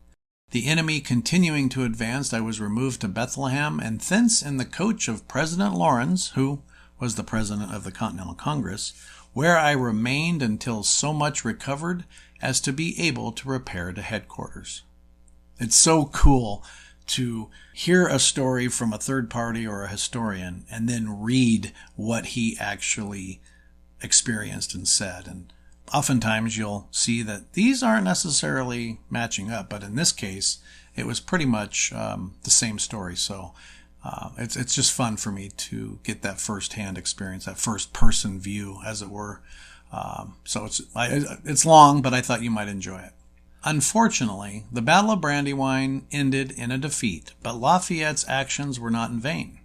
The enemy continuing to advance, I was removed to Bethlehem, and thence in the coach of President Lawrence, who was the president of the Continental Congress, where I remained until so much recovered as to be able to repair to headquarters. It's so cool to hear a story from a third party or a historian and then read what he actually experienced and said. And oftentimes you'll see that these aren't necessarily matching up, but in this case, it was pretty much the same story. So it's just fun for me to get that first-hand experience, that first-person view, as it were, So it's long, but I thought you might enjoy it. Unfortunately, the Battle of Brandywine ended in a defeat, but Lafayette's actions were not in vain.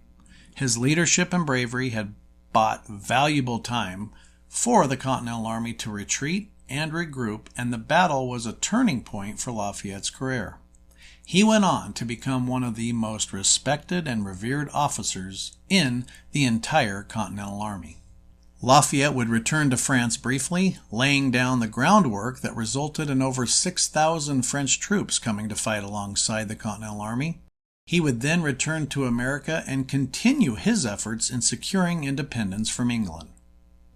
His leadership and bravery had bought valuable time for the Continental Army to retreat and regroup, and the battle was a turning point for Lafayette's career. He went on to become one of the most respected and revered officers in the entire Continental Army. Lafayette would return to France briefly, laying down the groundwork that resulted in over 6,000 French troops coming to fight alongside the Continental Army. He would then return to America and continue his efforts in securing independence from England.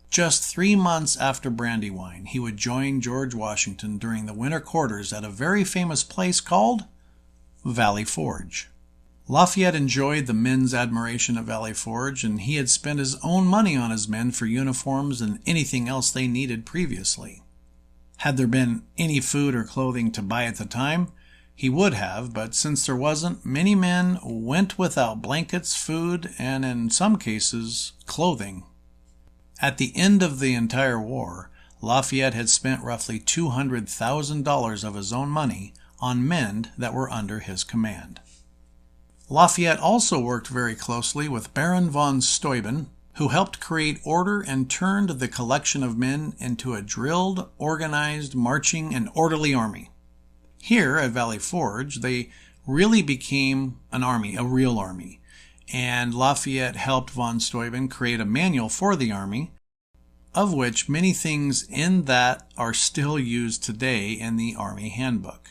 Just 3 months after Brandywine, he would join George Washington during the winter quarters at a very famous place called Valley Forge. Lafayette enjoyed the men's admiration of Valley Forge, and he had spent his own money on his men for uniforms and anything else they needed previously. Had there been any food or clothing to buy at the time, he would have, but since there wasn't, many men went without blankets, food, and in some cases, clothing. At the end of the entire war, Lafayette had spent roughly $200,000 of his own money on men that were under his command. Lafayette also worked very closely with Baron von Steuben, who helped create order and turned the collection of men into a drilled, organized, marching, and orderly army. Here at Valley Forge, they really became an army, a real army, and Lafayette helped von Steuben create a manual for the army, of which many things in that are still used today in the Army Handbook.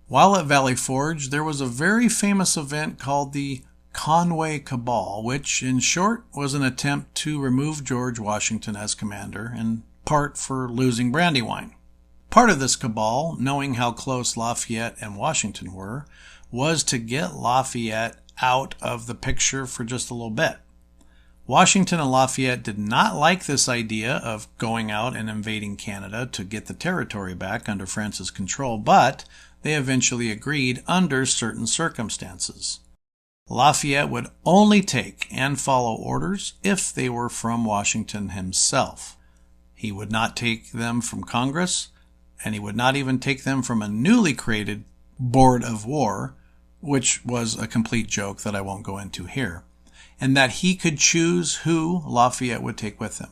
While at Valley Forge, there was a very famous event called the Conway Cabal, which, in short, was an attempt to remove George Washington as commander, in part for losing Brandywine. Part of this cabal, knowing how close Lafayette and Washington were, was to get Lafayette out of the picture for just a little bit. Washington and Lafayette did not like this idea of going out and invading Canada to get the territory back under France's control, but they eventually agreed under certain circumstances. Lafayette would only take and follow orders if they were from Washington himself. He would not take them from Congress, and he would not even take them from a newly created Board of War, which was a complete joke that I won't go into here, and that he could choose who Lafayette would take with him.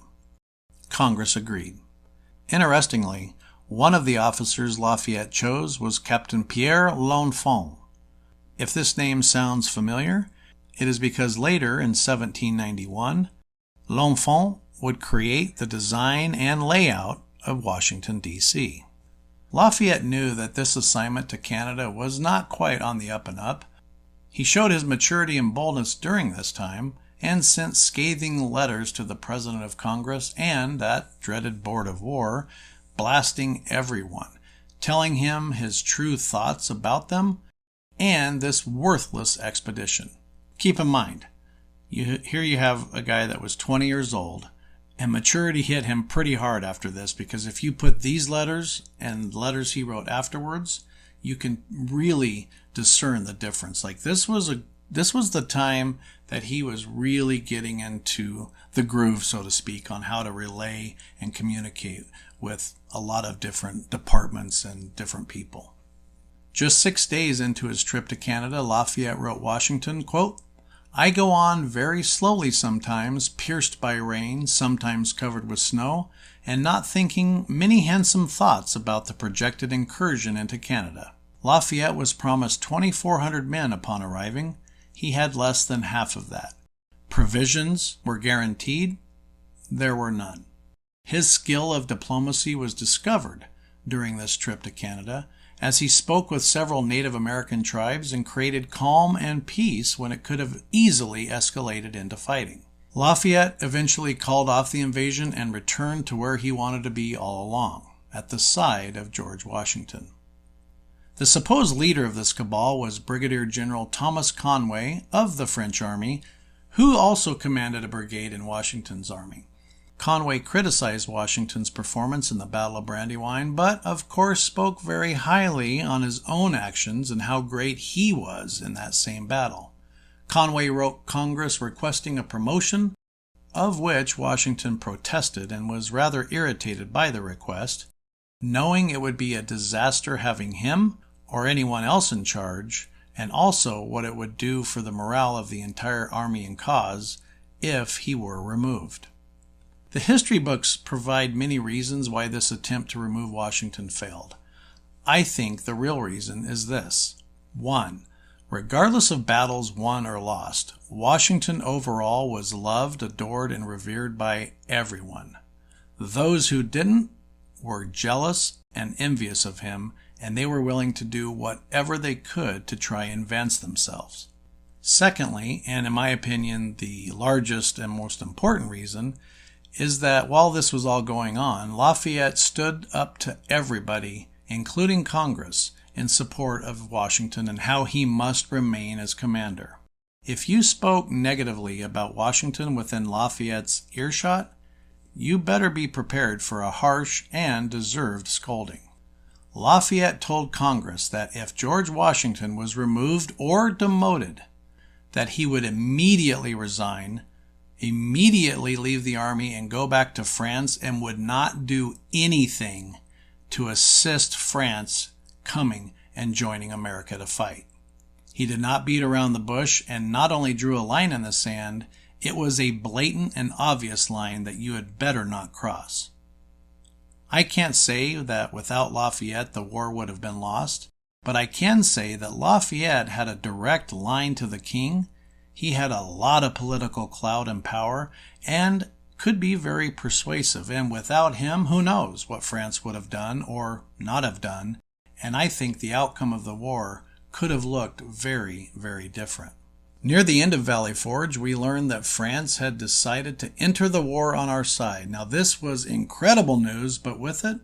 Congress agreed. Interestingly, one of the officers Lafayette chose was Captain Pierre L'Enfant. If this name sounds familiar, it is because later in 1791, L'Enfant would create the design and layout of Washington, D.C. Lafayette knew that this assignment to Canada was not quite on the up and up. He showed his maturity and boldness during this time and sent scathing letters to the President of Congress and that dreaded Board of War, blasting everyone, telling him his true thoughts about them and this worthless expedition. Keep in mind, here you have a guy that was 20 years old, and maturity hit him pretty hard after this, because if you put these letters and letters he wrote afterwards, you can really discern the difference. Like this was the time that he was really getting into the groove, so to speak, on how to relay and communicate with a lot of different departments and different people. Just 6 days into his trip to Canada, Lafayette wrote Washington, quote, "I go on very slowly sometimes, pierced by rain, sometimes covered with snow, and not thinking many handsome thoughts about the projected incursion into Canada." Lafayette was promised 2,400 men upon arriving. He had less than half of that. Provisions were guaranteed. There were none. His skill of diplomacy was discovered during this trip to Canada, as he spoke with several Native American tribes and created calm and peace when it could have easily escalated into fighting. Lafayette eventually called off the invasion and returned to where he wanted to be all along, at the side of George Washington. The supposed leader of this cabal was Brigadier General Thomas Conway of the French Army, who also commanded a brigade in Washington's army. Conway criticized Washington's performance in the Battle of Brandywine, but of course spoke very highly on his own actions and how great he was in that same battle. Conway wrote Congress requesting a promotion of which Washington protested and was rather irritated by the request, knowing it would be a disaster having him or anyone else in charge, and also what it would do for the morale of the entire army and cause if he were removed. The history books provide many reasons why this attempt to remove Washington failed. I think the real reason is this. 1. Regardless of battles won or lost, Washington overall was loved, adored, and revered by everyone. Those who didn't were jealous and envious of him, and they were willing to do whatever they could to try and advance themselves. Secondly, and in my opinion the largest and most important reason, is that while this was all going on, Lafayette stood up to everybody, including Congress, in support of Washington and how he must remain as commander. If you spoke negatively about Washington within Lafayette's earshot, you better be prepared for a harsh and deserved scolding. Lafayette told Congress that if George Washington was removed or demoted, that he would immediately resign, immediately leave the army and go back to France, and would not do anything to assist France coming and joining America to fight. He did not beat around the bush and not only drew a line in the sand, it was a blatant and obvious line that you had better not cross. I can't say that without Lafayette the war would have been lost, but I can say that Lafayette had a direct line to the king. He had a lot of political clout and power and could be very persuasive, and without him, who knows what France would have done or not have done, and I think the outcome of the war could have looked very, very different. Near the end of Valley Forge, we learned that France had decided to enter the war on our side. Now this was incredible news, but with it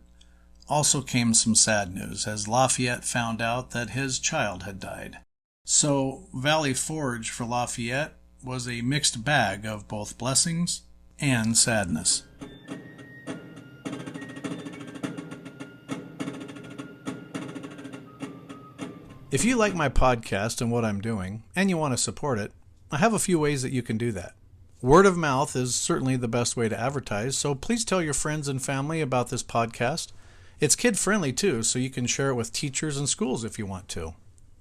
also came some sad news, as Lafayette found out that his child had died. So Valley Forge for Lafayette was a mixed bag of both blessings and sadness. If you like my podcast and what I'm doing, and you want to support it, I have a few ways that you can do that. Word of mouth is certainly the best way to advertise, so please tell your friends and family about this podcast. It's kid-friendly too, so you can share it with teachers and schools if you want to.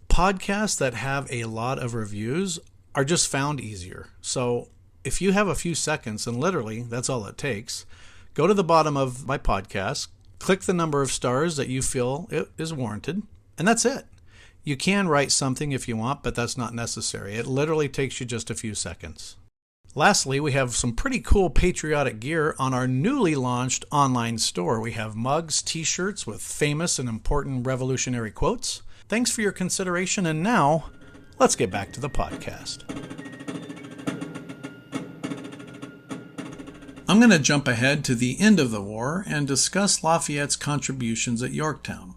Podcasts that have a lot of reviews are just found easier. So if you have a few seconds, and literally that's all it takes, go to the bottom of my podcast, click the number of stars that you feel it is warranted, and that's it. You can write something if you want, but that's not necessary. It literally takes you just a few seconds. Lastly, we have some pretty cool patriotic gear on our newly launched online store. We have mugs, t-shirts with famous and important revolutionary quotes. Thanks for your consideration, and now, let's get back to the podcast. I'm going to jump ahead to the end of the war and discuss Lafayette's contributions at Yorktown.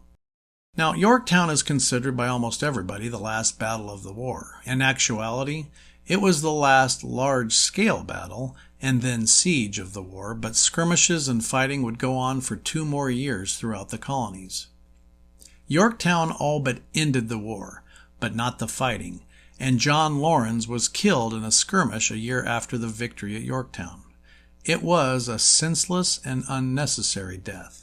Now, Yorktown is considered by almost everybody the last battle of the war. In actuality, it was the last large-scale battle and then siege of the war, but skirmishes and fighting would go on for 2 more years throughout the colonies. Yorktown all but ended the war, but not the fighting, and John Laurens was killed in a skirmish a year after the victory at Yorktown. It was a senseless and unnecessary death.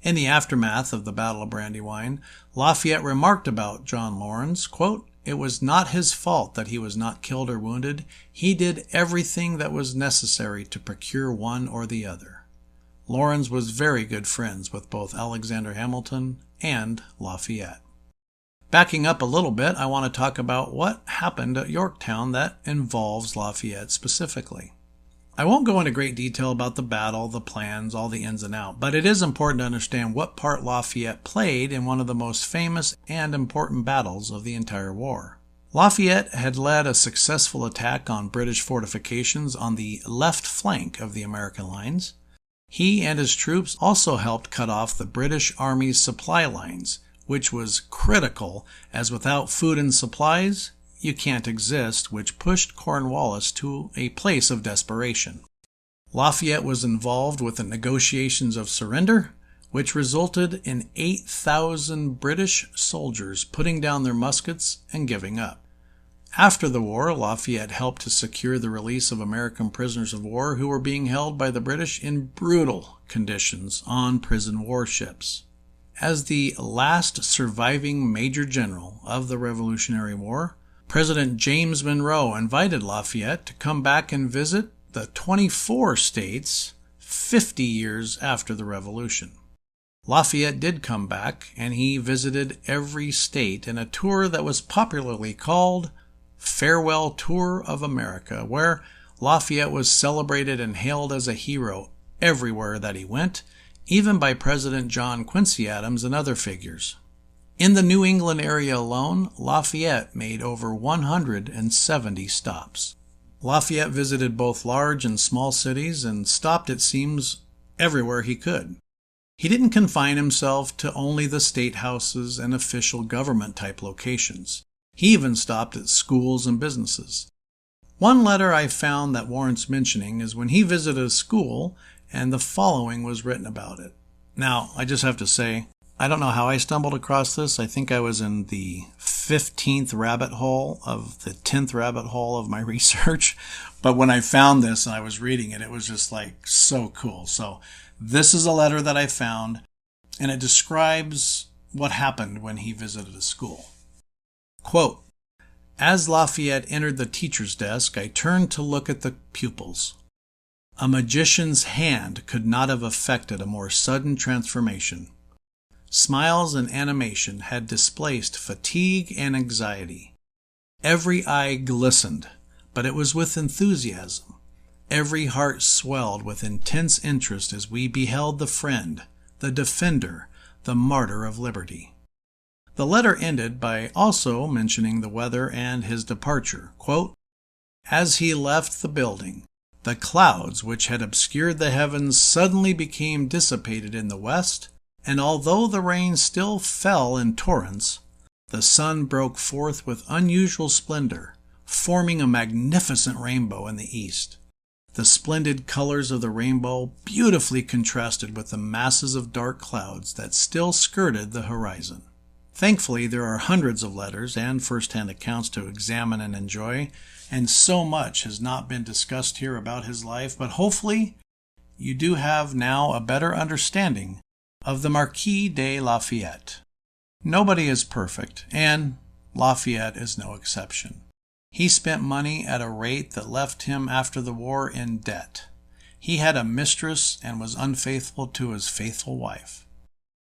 In the aftermath of the Battle of Brandywine, Lafayette remarked about John Laurens, quote, "It was not his fault that he was not killed or wounded. He did everything that was necessary to procure one or the other." Laurens was very good friends with both Alexander Hamilton and Lafayette. Backing up a little bit, I want to talk about what happened at Yorktown that involves Lafayette specifically. I won't go into great detail about the battle, the plans, all the ins and outs, but it is important to understand what part Lafayette played in one of the most famous and important battles of the entire war. Lafayette had led a successful attack on British fortifications on the left flank of the American lines. He and his troops also helped cut off the British Army's supply lines, which was critical, as without food and supplies, you can't exist, which pushed Cornwallis to a place of desperation. Lafayette was involved with the negotiations of surrender, which resulted in 8,000 British soldiers putting down their muskets and giving up. After the war, Lafayette helped to secure the release of American prisoners of war who were being held by the British in brutal conditions on prison warships. As the last surviving Major General of the Revolutionary War, President James Monroe invited Lafayette to come back and visit the 24 states 50 years after the Revolution. Lafayette did come back, and he visited every state in a tour that was popularly called Farewell Tour of America, where Lafayette was celebrated and hailed as a hero everywhere that he went, even by President John Quincy Adams and other figures. In the New England area alone, Lafayette made over 170 stops. Lafayette visited both large and small cities and stopped, it seems, everywhere he could. He didn't confine himself to only the state houses and official government-type locations. He even stopped at schools and businesses. One letter I found that warrants mentioning is when he visited a school, and the following was written about it. Now, I just have to say, I don't know how I stumbled across this. I think I was in the 15th rabbit hole of the 10th rabbit hole of my research. But when I found this and I was reading it, it was just like so cool. So this is a letter that I found, and it describes what happened when he visited a school. Quote, "As Lafayette entered the teacher's desk, I turned to look at the pupils. A magician's hand could not have effected a more sudden transformation. Smiles and animation had displaced fatigue and anxiety. Every eye glistened, but it was with enthusiasm. Every heart swelled with intense interest as we beheld the friend, the defender, the martyr of liberty." The letter ended by also mentioning the weather and his departure. Quote, "As he left the building, the clouds which had obscured the heavens suddenly became dissipated in the west, and although the rain still fell in torrents, the sun broke forth with unusual splendor, forming a magnificent rainbow in the east. The splendid colors of the rainbow beautifully contrasted with the masses of dark clouds that still skirted the horizon." Thankfully, there are hundreds of letters and first-hand accounts to examine and enjoy, and so much has not been discussed here about his life, but hopefully you do have now a better understanding of the Marquis de Lafayette. Nobody is perfect, and Lafayette is no exception. He spent money at a rate that left him after the war in debt. He had a mistress and was unfaithful to his faithful wife.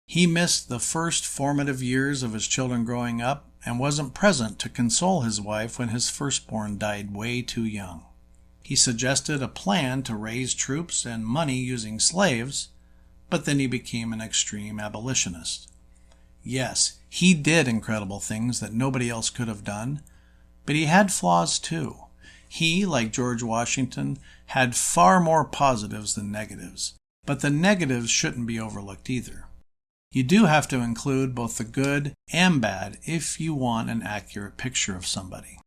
He missed the first formative years of his children growing up and wasn't present to console his wife when his firstborn died way too young. He suggested a plan to raise troops and money using slaves, but then he became an extreme abolitionist. Yes, he did incredible things that nobody else could have done, but he had flaws too. He, like George Washington, had far more positives than negatives, but the negatives shouldn't be overlooked either. You do have to include both the good and bad if you want an accurate picture of somebody.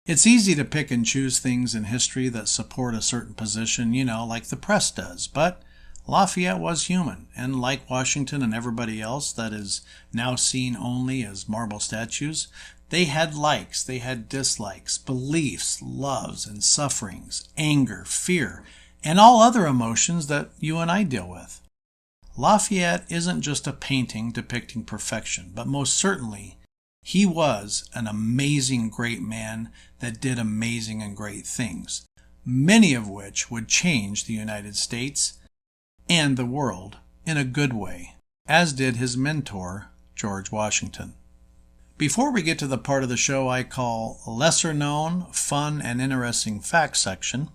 It's easy to pick and choose things in history that support a certain position, like the press does, but Lafayette was human, and like Washington and everybody else that is now seen only as marble statues, they had likes, they had dislikes, beliefs, loves, and sufferings, anger, fear, and all other emotions that you and I deal with. Lafayette isn't just a painting depicting perfection, but most certainly he was an amazing great man that did amazing and great things, many of which would change the United States and the world in a good way, as did his mentor, George Washington. Before we get to the part of the show I call Lesser Known, Fun, and Interesting Facts section,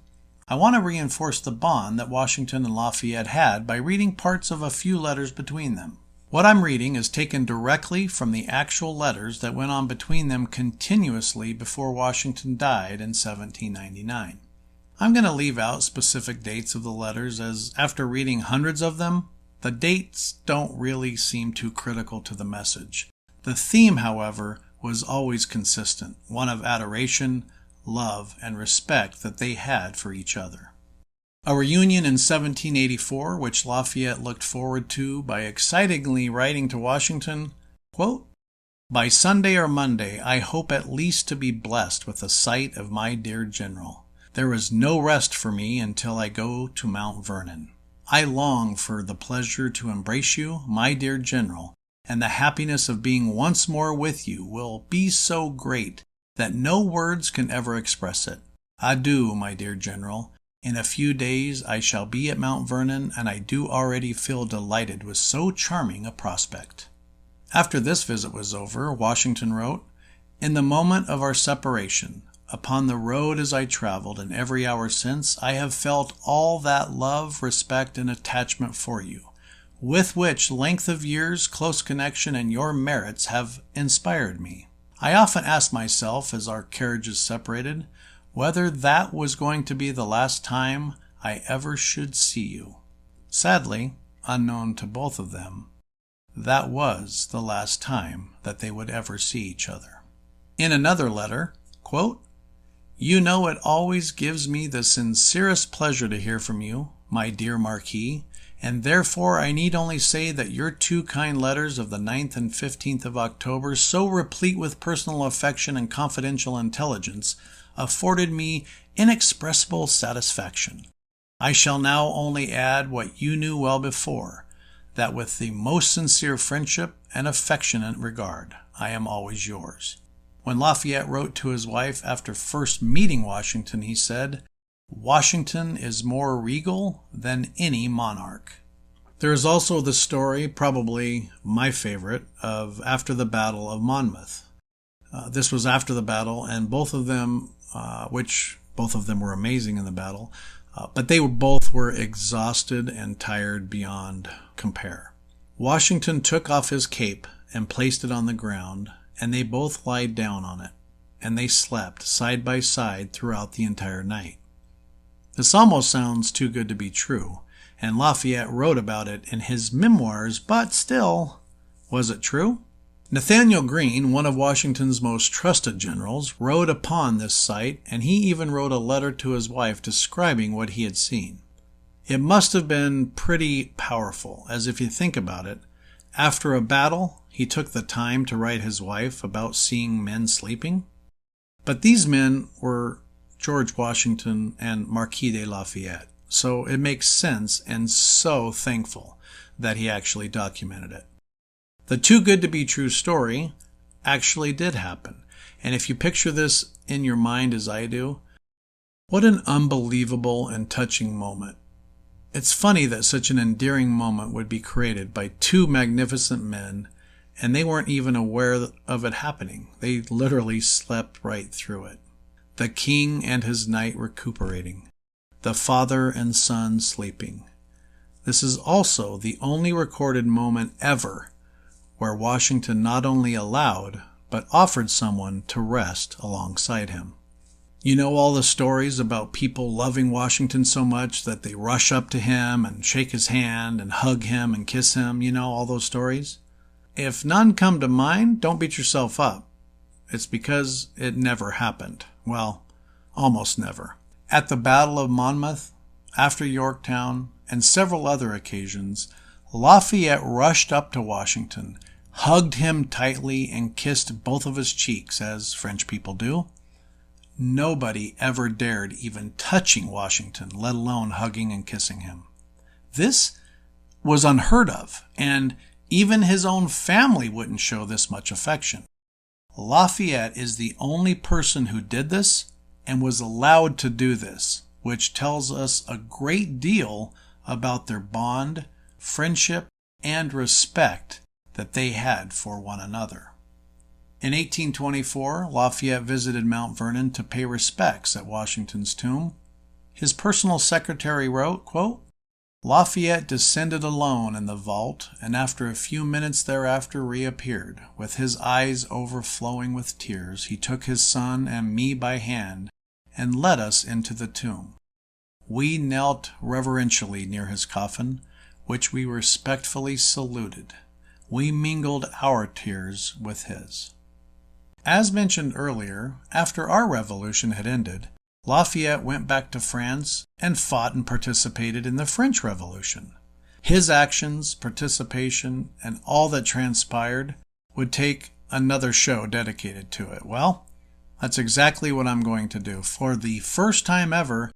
I want to reinforce the bond that Washington and Lafayette had by reading parts of a few letters between them. What I'm reading is taken directly from the actual letters that went on between them continuously before Washington died in 1799. I'm going to leave out specific dates of the letters as, after reading hundreds of them, the dates don't really seem too critical to the message. The theme, however, was always consistent, one of adoration, love, and respect that they had for each other. A reunion in 1784, which Lafayette looked forward to by excitingly writing to Washington, quote, By Sunday or Monday, I hope at least to be blessed with a sight of my dear General. There is no rest for me until I go to Mount Vernon. I long for the pleasure to embrace you, my dear General, and the happiness of being once more with you will be so great that no words can ever express it. Adieu, my dear General. In a few days I shall be at Mount Vernon, and I do already feel delighted with so charming a prospect. After this visit was over, Washington wrote, "In the moment of our separation, upon the road as I traveled, and every hour since, I have felt all that love, respect, and attachment for you, with which length of years, close connection, and your merits have inspired me. I often asked myself, as our carriages separated, whether that was going to be the last time I ever should see you. Sadly, unknown to both of them, that was the last time that they would ever see each other." In another letter, quote, "You know it always gives me the sincerest pleasure to hear from you, my dear Marquis, and therefore I need only say that your two kind letters of the 9th and 15th of October, so replete with personal affection and confidential intelligence, afforded me inexpressible satisfaction. I shall now only add what you knew well before, that with the most sincere friendship and affectionate regard, I am always yours." When Lafayette wrote to his wife after first meeting Washington, he said, "Washington is more regal than any monarch." There is also the story, probably my favorite, of after the Battle of Monmouth. This was after the battle, and both of them were amazing in the battle, but they both were exhausted and tired beyond compare. Washington took off his cape and placed it on the ground, and they both lied down on it, and they slept side by side throughout the entire night. This almost sounds too good to be true, and Lafayette wrote about it in his memoirs, but still, was it true? Nathanael Greene, one of Washington's most trusted generals, rode upon this sight, and he even wrote a letter to his wife describing what he had seen. It must have been pretty powerful, as if you think about it, after a battle, he took the time to write his wife about seeing men sleeping. But these men were George Washington and Marquis de Lafayette, so it makes sense and so thankful that he actually documented it. The too good to be true story actually did happen, and if you picture this in your mind as I do, what an unbelievable and touching moment. It's funny that such an endearing moment would be created by two magnificent men, and they weren't even aware of it happening. They literally slept right through it. The king and his knight recuperating. The father and son sleeping. This is also the only recorded moment ever where Washington not only allowed, but offered someone to rest alongside him. You know all the stories about people loving Washington so much that they rush up to him and shake his hand and hug him and kiss him. You know all those stories? If none come to mind, don't beat yourself up. It's because it never happened. Well, almost never. At the Battle of Monmouth, after Yorktown, and several other occasions, Lafayette rushed up to Washington, hugged him tightly, and kissed both of his cheeks, as French people do. Nobody ever dared even touching Washington, let alone hugging and kissing him. This was unheard of, and even his own family wouldn't show this much affection. Lafayette is the only person who did this and was allowed to do this, which tells us a great deal about their bond, friendship, and respect that they had for one another. In 1824, Lafayette visited Mount Vernon to pay respects at Washington's tomb. His personal secretary wrote, quote, "Lafayette descended alone in the vault, and after a few minutes thereafter reappeared. With his eyes overflowing with tears, he took his son and me by hand and led us into the tomb. We knelt reverentially near his coffin, which we respectfully saluted. We mingled our tears with his." As mentioned earlier, after our revolution had ended, Lafayette went back to France and fought and participated in the French Revolution. His actions, participation, and all that transpired would take another show dedicated to it. Well, that's exactly what I'm going to do. For the first time ever,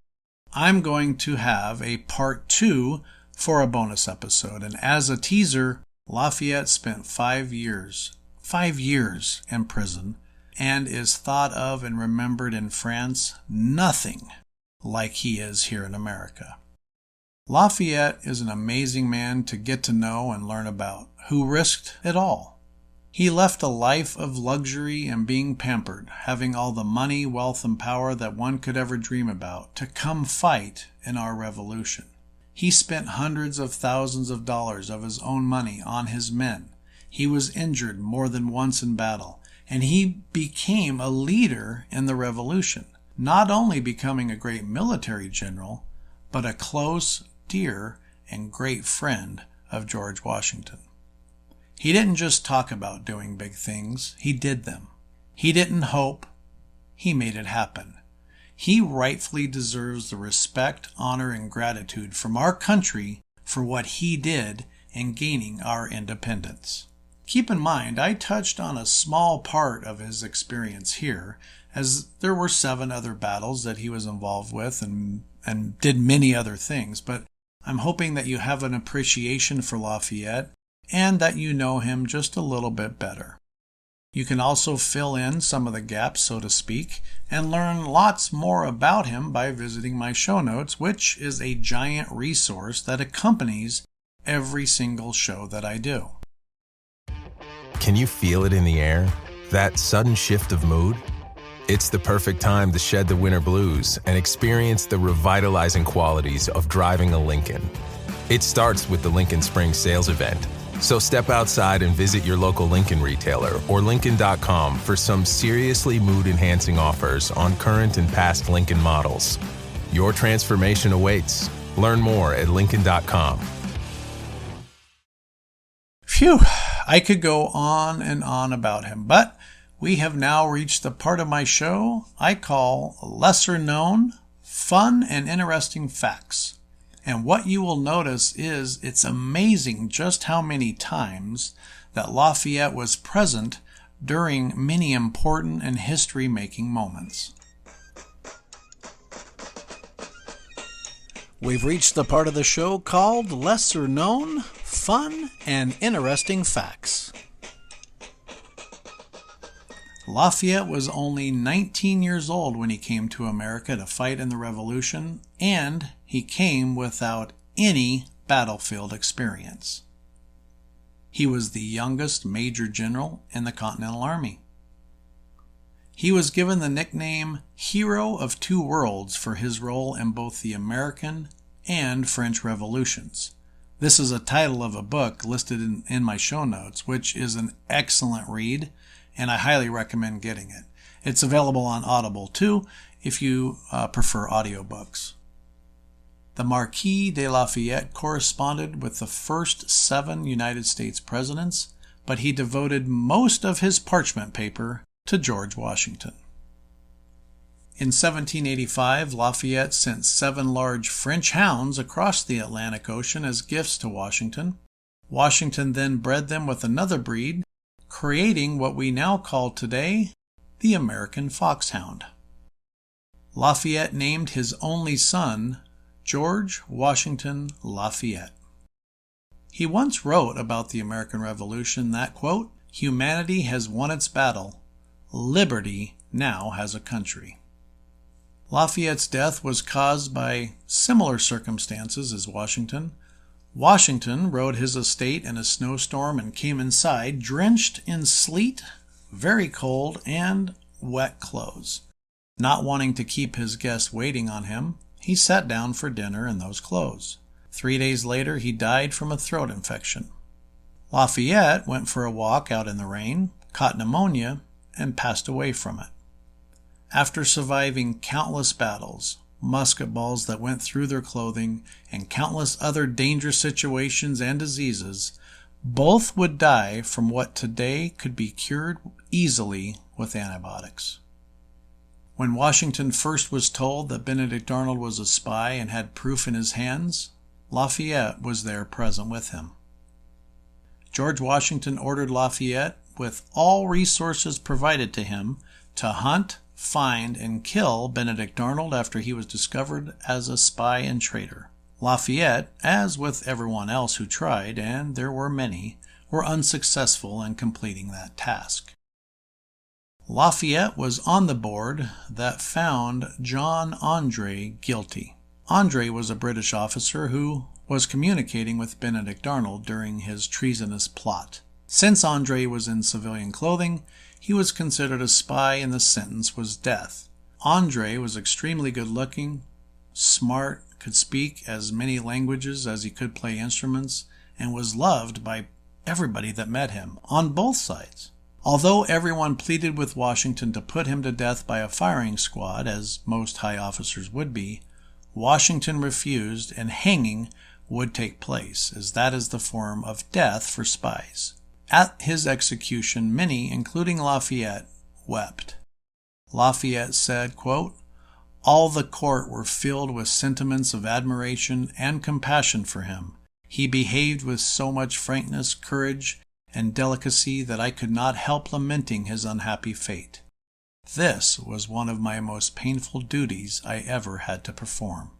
I'm going to have a part 2 for a bonus episode. And as a teaser, Lafayette spent 5 years in prison and is thought of and remembered in France nothing like he is here in America. Lafayette is an amazing man to get to know and learn about, who risked it all. He left a life of luxury and being pampered, having all the money, wealth, and power that one could ever dream about, to come fight in our revolution. He spent hundreds of thousands of dollars of his own money on his men. He was injured more than once in battle, and he became a leader in the revolution, not only becoming a great military general, but a close, dear, and great friend of George Washington. He didn't just talk about doing big things, he did them. He didn't hope, he made it happen. He rightfully deserves the respect, honor, and gratitude from our country for what he did in gaining our independence. Keep in mind, I touched on a small part of his experience here, as there were 7 other battles that he was involved with and did many other things, but I'm hoping that you have an appreciation for Lafayette and that you know him just a little bit better. You can also fill in some of the gaps, so to speak, and learn lots more about him by visiting my show notes, which is a giant resource that accompanies every single show that I do. Can you feel it in the air? That sudden shift of mood? It's the perfect time to shed the winter blues and experience the revitalizing qualities of driving a Lincoln. It starts with the Lincoln Spring Sales Event. So step outside and visit your local Lincoln retailer or Lincoln.com for some seriously mood-enhancing offers on current and past Lincoln models. Your transformation awaits. Learn more at Lincoln.com. Phew, I could go on and on about him, but we have now reached the part of my show I call Lesser Known, Fun and Interesting Facts. And what you will notice is it's amazing just how many times that Lafayette was present during many important and history-making moments. We've reached the part of the show called Lesser Known, Fun, and Interesting Facts. Lafayette was only 19 years old when he came to America to fight in the Revolution, and he came without any battlefield experience. He was the youngest major general in the Continental Army. He was given the nickname Hero of Two Worlds for his role in both the American and French revolutions. This is a title of a book listed in my show notes, which is an excellent read, and I highly recommend getting it. It's available on Audible too, if you prefer audiobooks. The Marquis de Lafayette corresponded with the first 7 United States presidents, but he devoted most of his parchment paper to George Washington. In 1785, Lafayette sent 7 large French hounds across the Atlantic Ocean as gifts to Washington. Washington then bred them with another breed, creating what we now call today the American Foxhound. Lafayette named his only son George Washington Lafayette. He once wrote about the American Revolution that, quote, "Humanity has won its battle. Liberty now has a country." Lafayette's death was caused by similar circumstances as Washington. Washington rode his estate in a snowstorm and came inside drenched in sleet, very cold, and wet clothes. Not wanting to keep his guests waiting on him, he sat down for dinner in those clothes. 3 days later, he died from a throat infection. Lafayette went for a walk out in the rain, caught pneumonia, and passed away from it. After surviving countless battles, musket balls that went through their clothing, and countless other dangerous situations and diseases, both would die from what today could be cured easily with antibiotics. When Washington first was told that Benedict Arnold was a spy and had proof in his hands, Lafayette was there present with him. George Washington ordered Lafayette, with all resources provided to him, to hunt, find, and kill Benedict Arnold after he was discovered as a spy and traitor. Lafayette, as with everyone else who tried, and there were many, were unsuccessful in completing that task. Lafayette was on the board that found John Andre guilty. Andre was a British officer who was communicating with Benedict Arnold during his treasonous plot. Since Andre was in civilian clothing, he was considered a spy and the sentence was death. Andre was extremely good-looking, smart, could speak as many languages as he could play instruments, and was loved by everybody that met him, on both sides. Although everyone pleaded with Washington to put him to death by a firing squad, as most high officers would be, Washington refused, and hanging would take place, as that is the form of death for spies. At his execution, many, including Lafayette, wept. Lafayette said, quote, "All the court were filled with sentiments of admiration and compassion for him. He behaved with so much frankness, courage, and delicacy that I could not help lamenting his unhappy fate. This was one of my most painful duties I ever had to perform."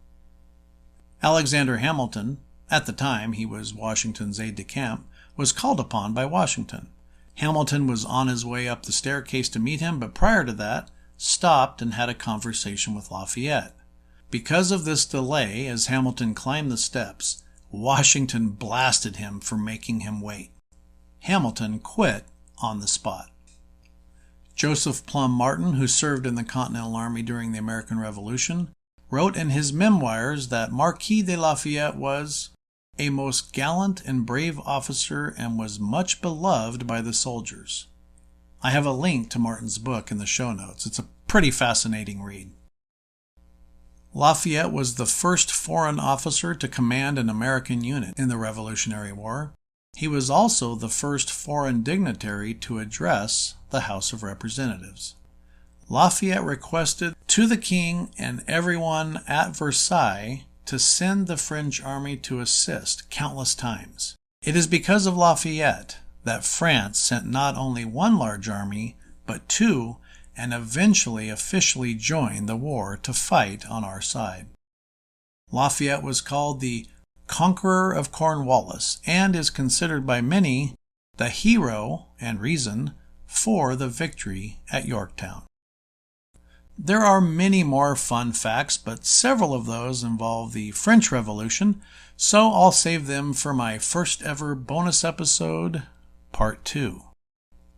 Alexander Hamilton, at the time he was Washington's aide-de-camp, was called upon by Washington. Hamilton was on his way up the staircase to meet him, but prior to that, stopped and had a conversation with Lafayette. Because of this delay, as Hamilton climbed the steps, Washington blasted him for making him wait. Hamilton quit on the spot. Joseph Plum Martin, who served in the Continental Army during the American Revolution, wrote in his memoirs that Marquis de Lafayette was a most gallant and brave officer and was much beloved by the soldiers. I have a link to Martin's book in the show notes. It's a pretty fascinating read. Lafayette was the first foreign officer to command an American unit in the Revolutionary War. He was also the first foreign dignitary to address the House of Representatives. Lafayette requested to the king and everyone at Versailles to send the French army to assist countless times. It is because of Lafayette that France sent not only one large army, but two, and eventually officially joined the war to fight on our side. Lafayette was called the Conqueror of Cornwallis and is considered by many the hero and reason for the victory at Yorktown. There are many more fun facts, but several of those involve the French Revolution, so I'll save them for my first ever bonus episode, Part 2.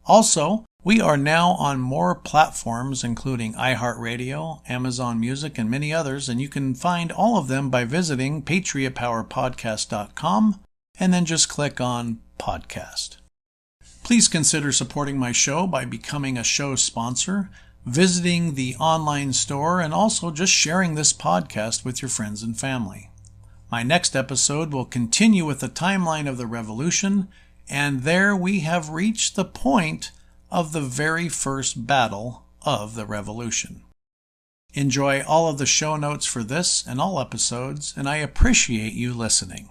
Also, we are now on more platforms, including iHeartRadio, Amazon Music, and many others, and you can find all of them by visiting patriotpowerpodcast.com and then just click on Podcast. Please consider supporting my show by becoming a show sponsor, visiting the online store, and also just sharing this podcast with your friends and family. My next episode will continue with the timeline of the Revolution, and there we have reached the point of the very first battle of the Revolution. Enjoy all of the show notes for this and all episodes, and I appreciate you listening.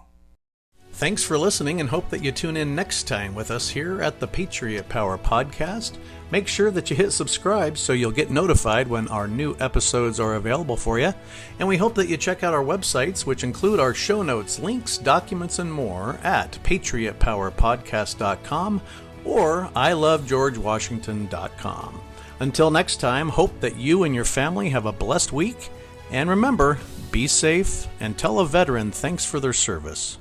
Thanks for listening and hope that you tune in next time with us here at the Patriot Power Podcast. Make sure that you hit subscribe so you'll get notified when our new episodes are available for you. And we hope that you check out our websites, which include our show notes, links, documents, and more at patriotpowerpodcast.com or ilovegeorgewashington.com. Until next time, hope that you and your family have a blessed week. And remember, be safe and tell a veteran thanks for their service.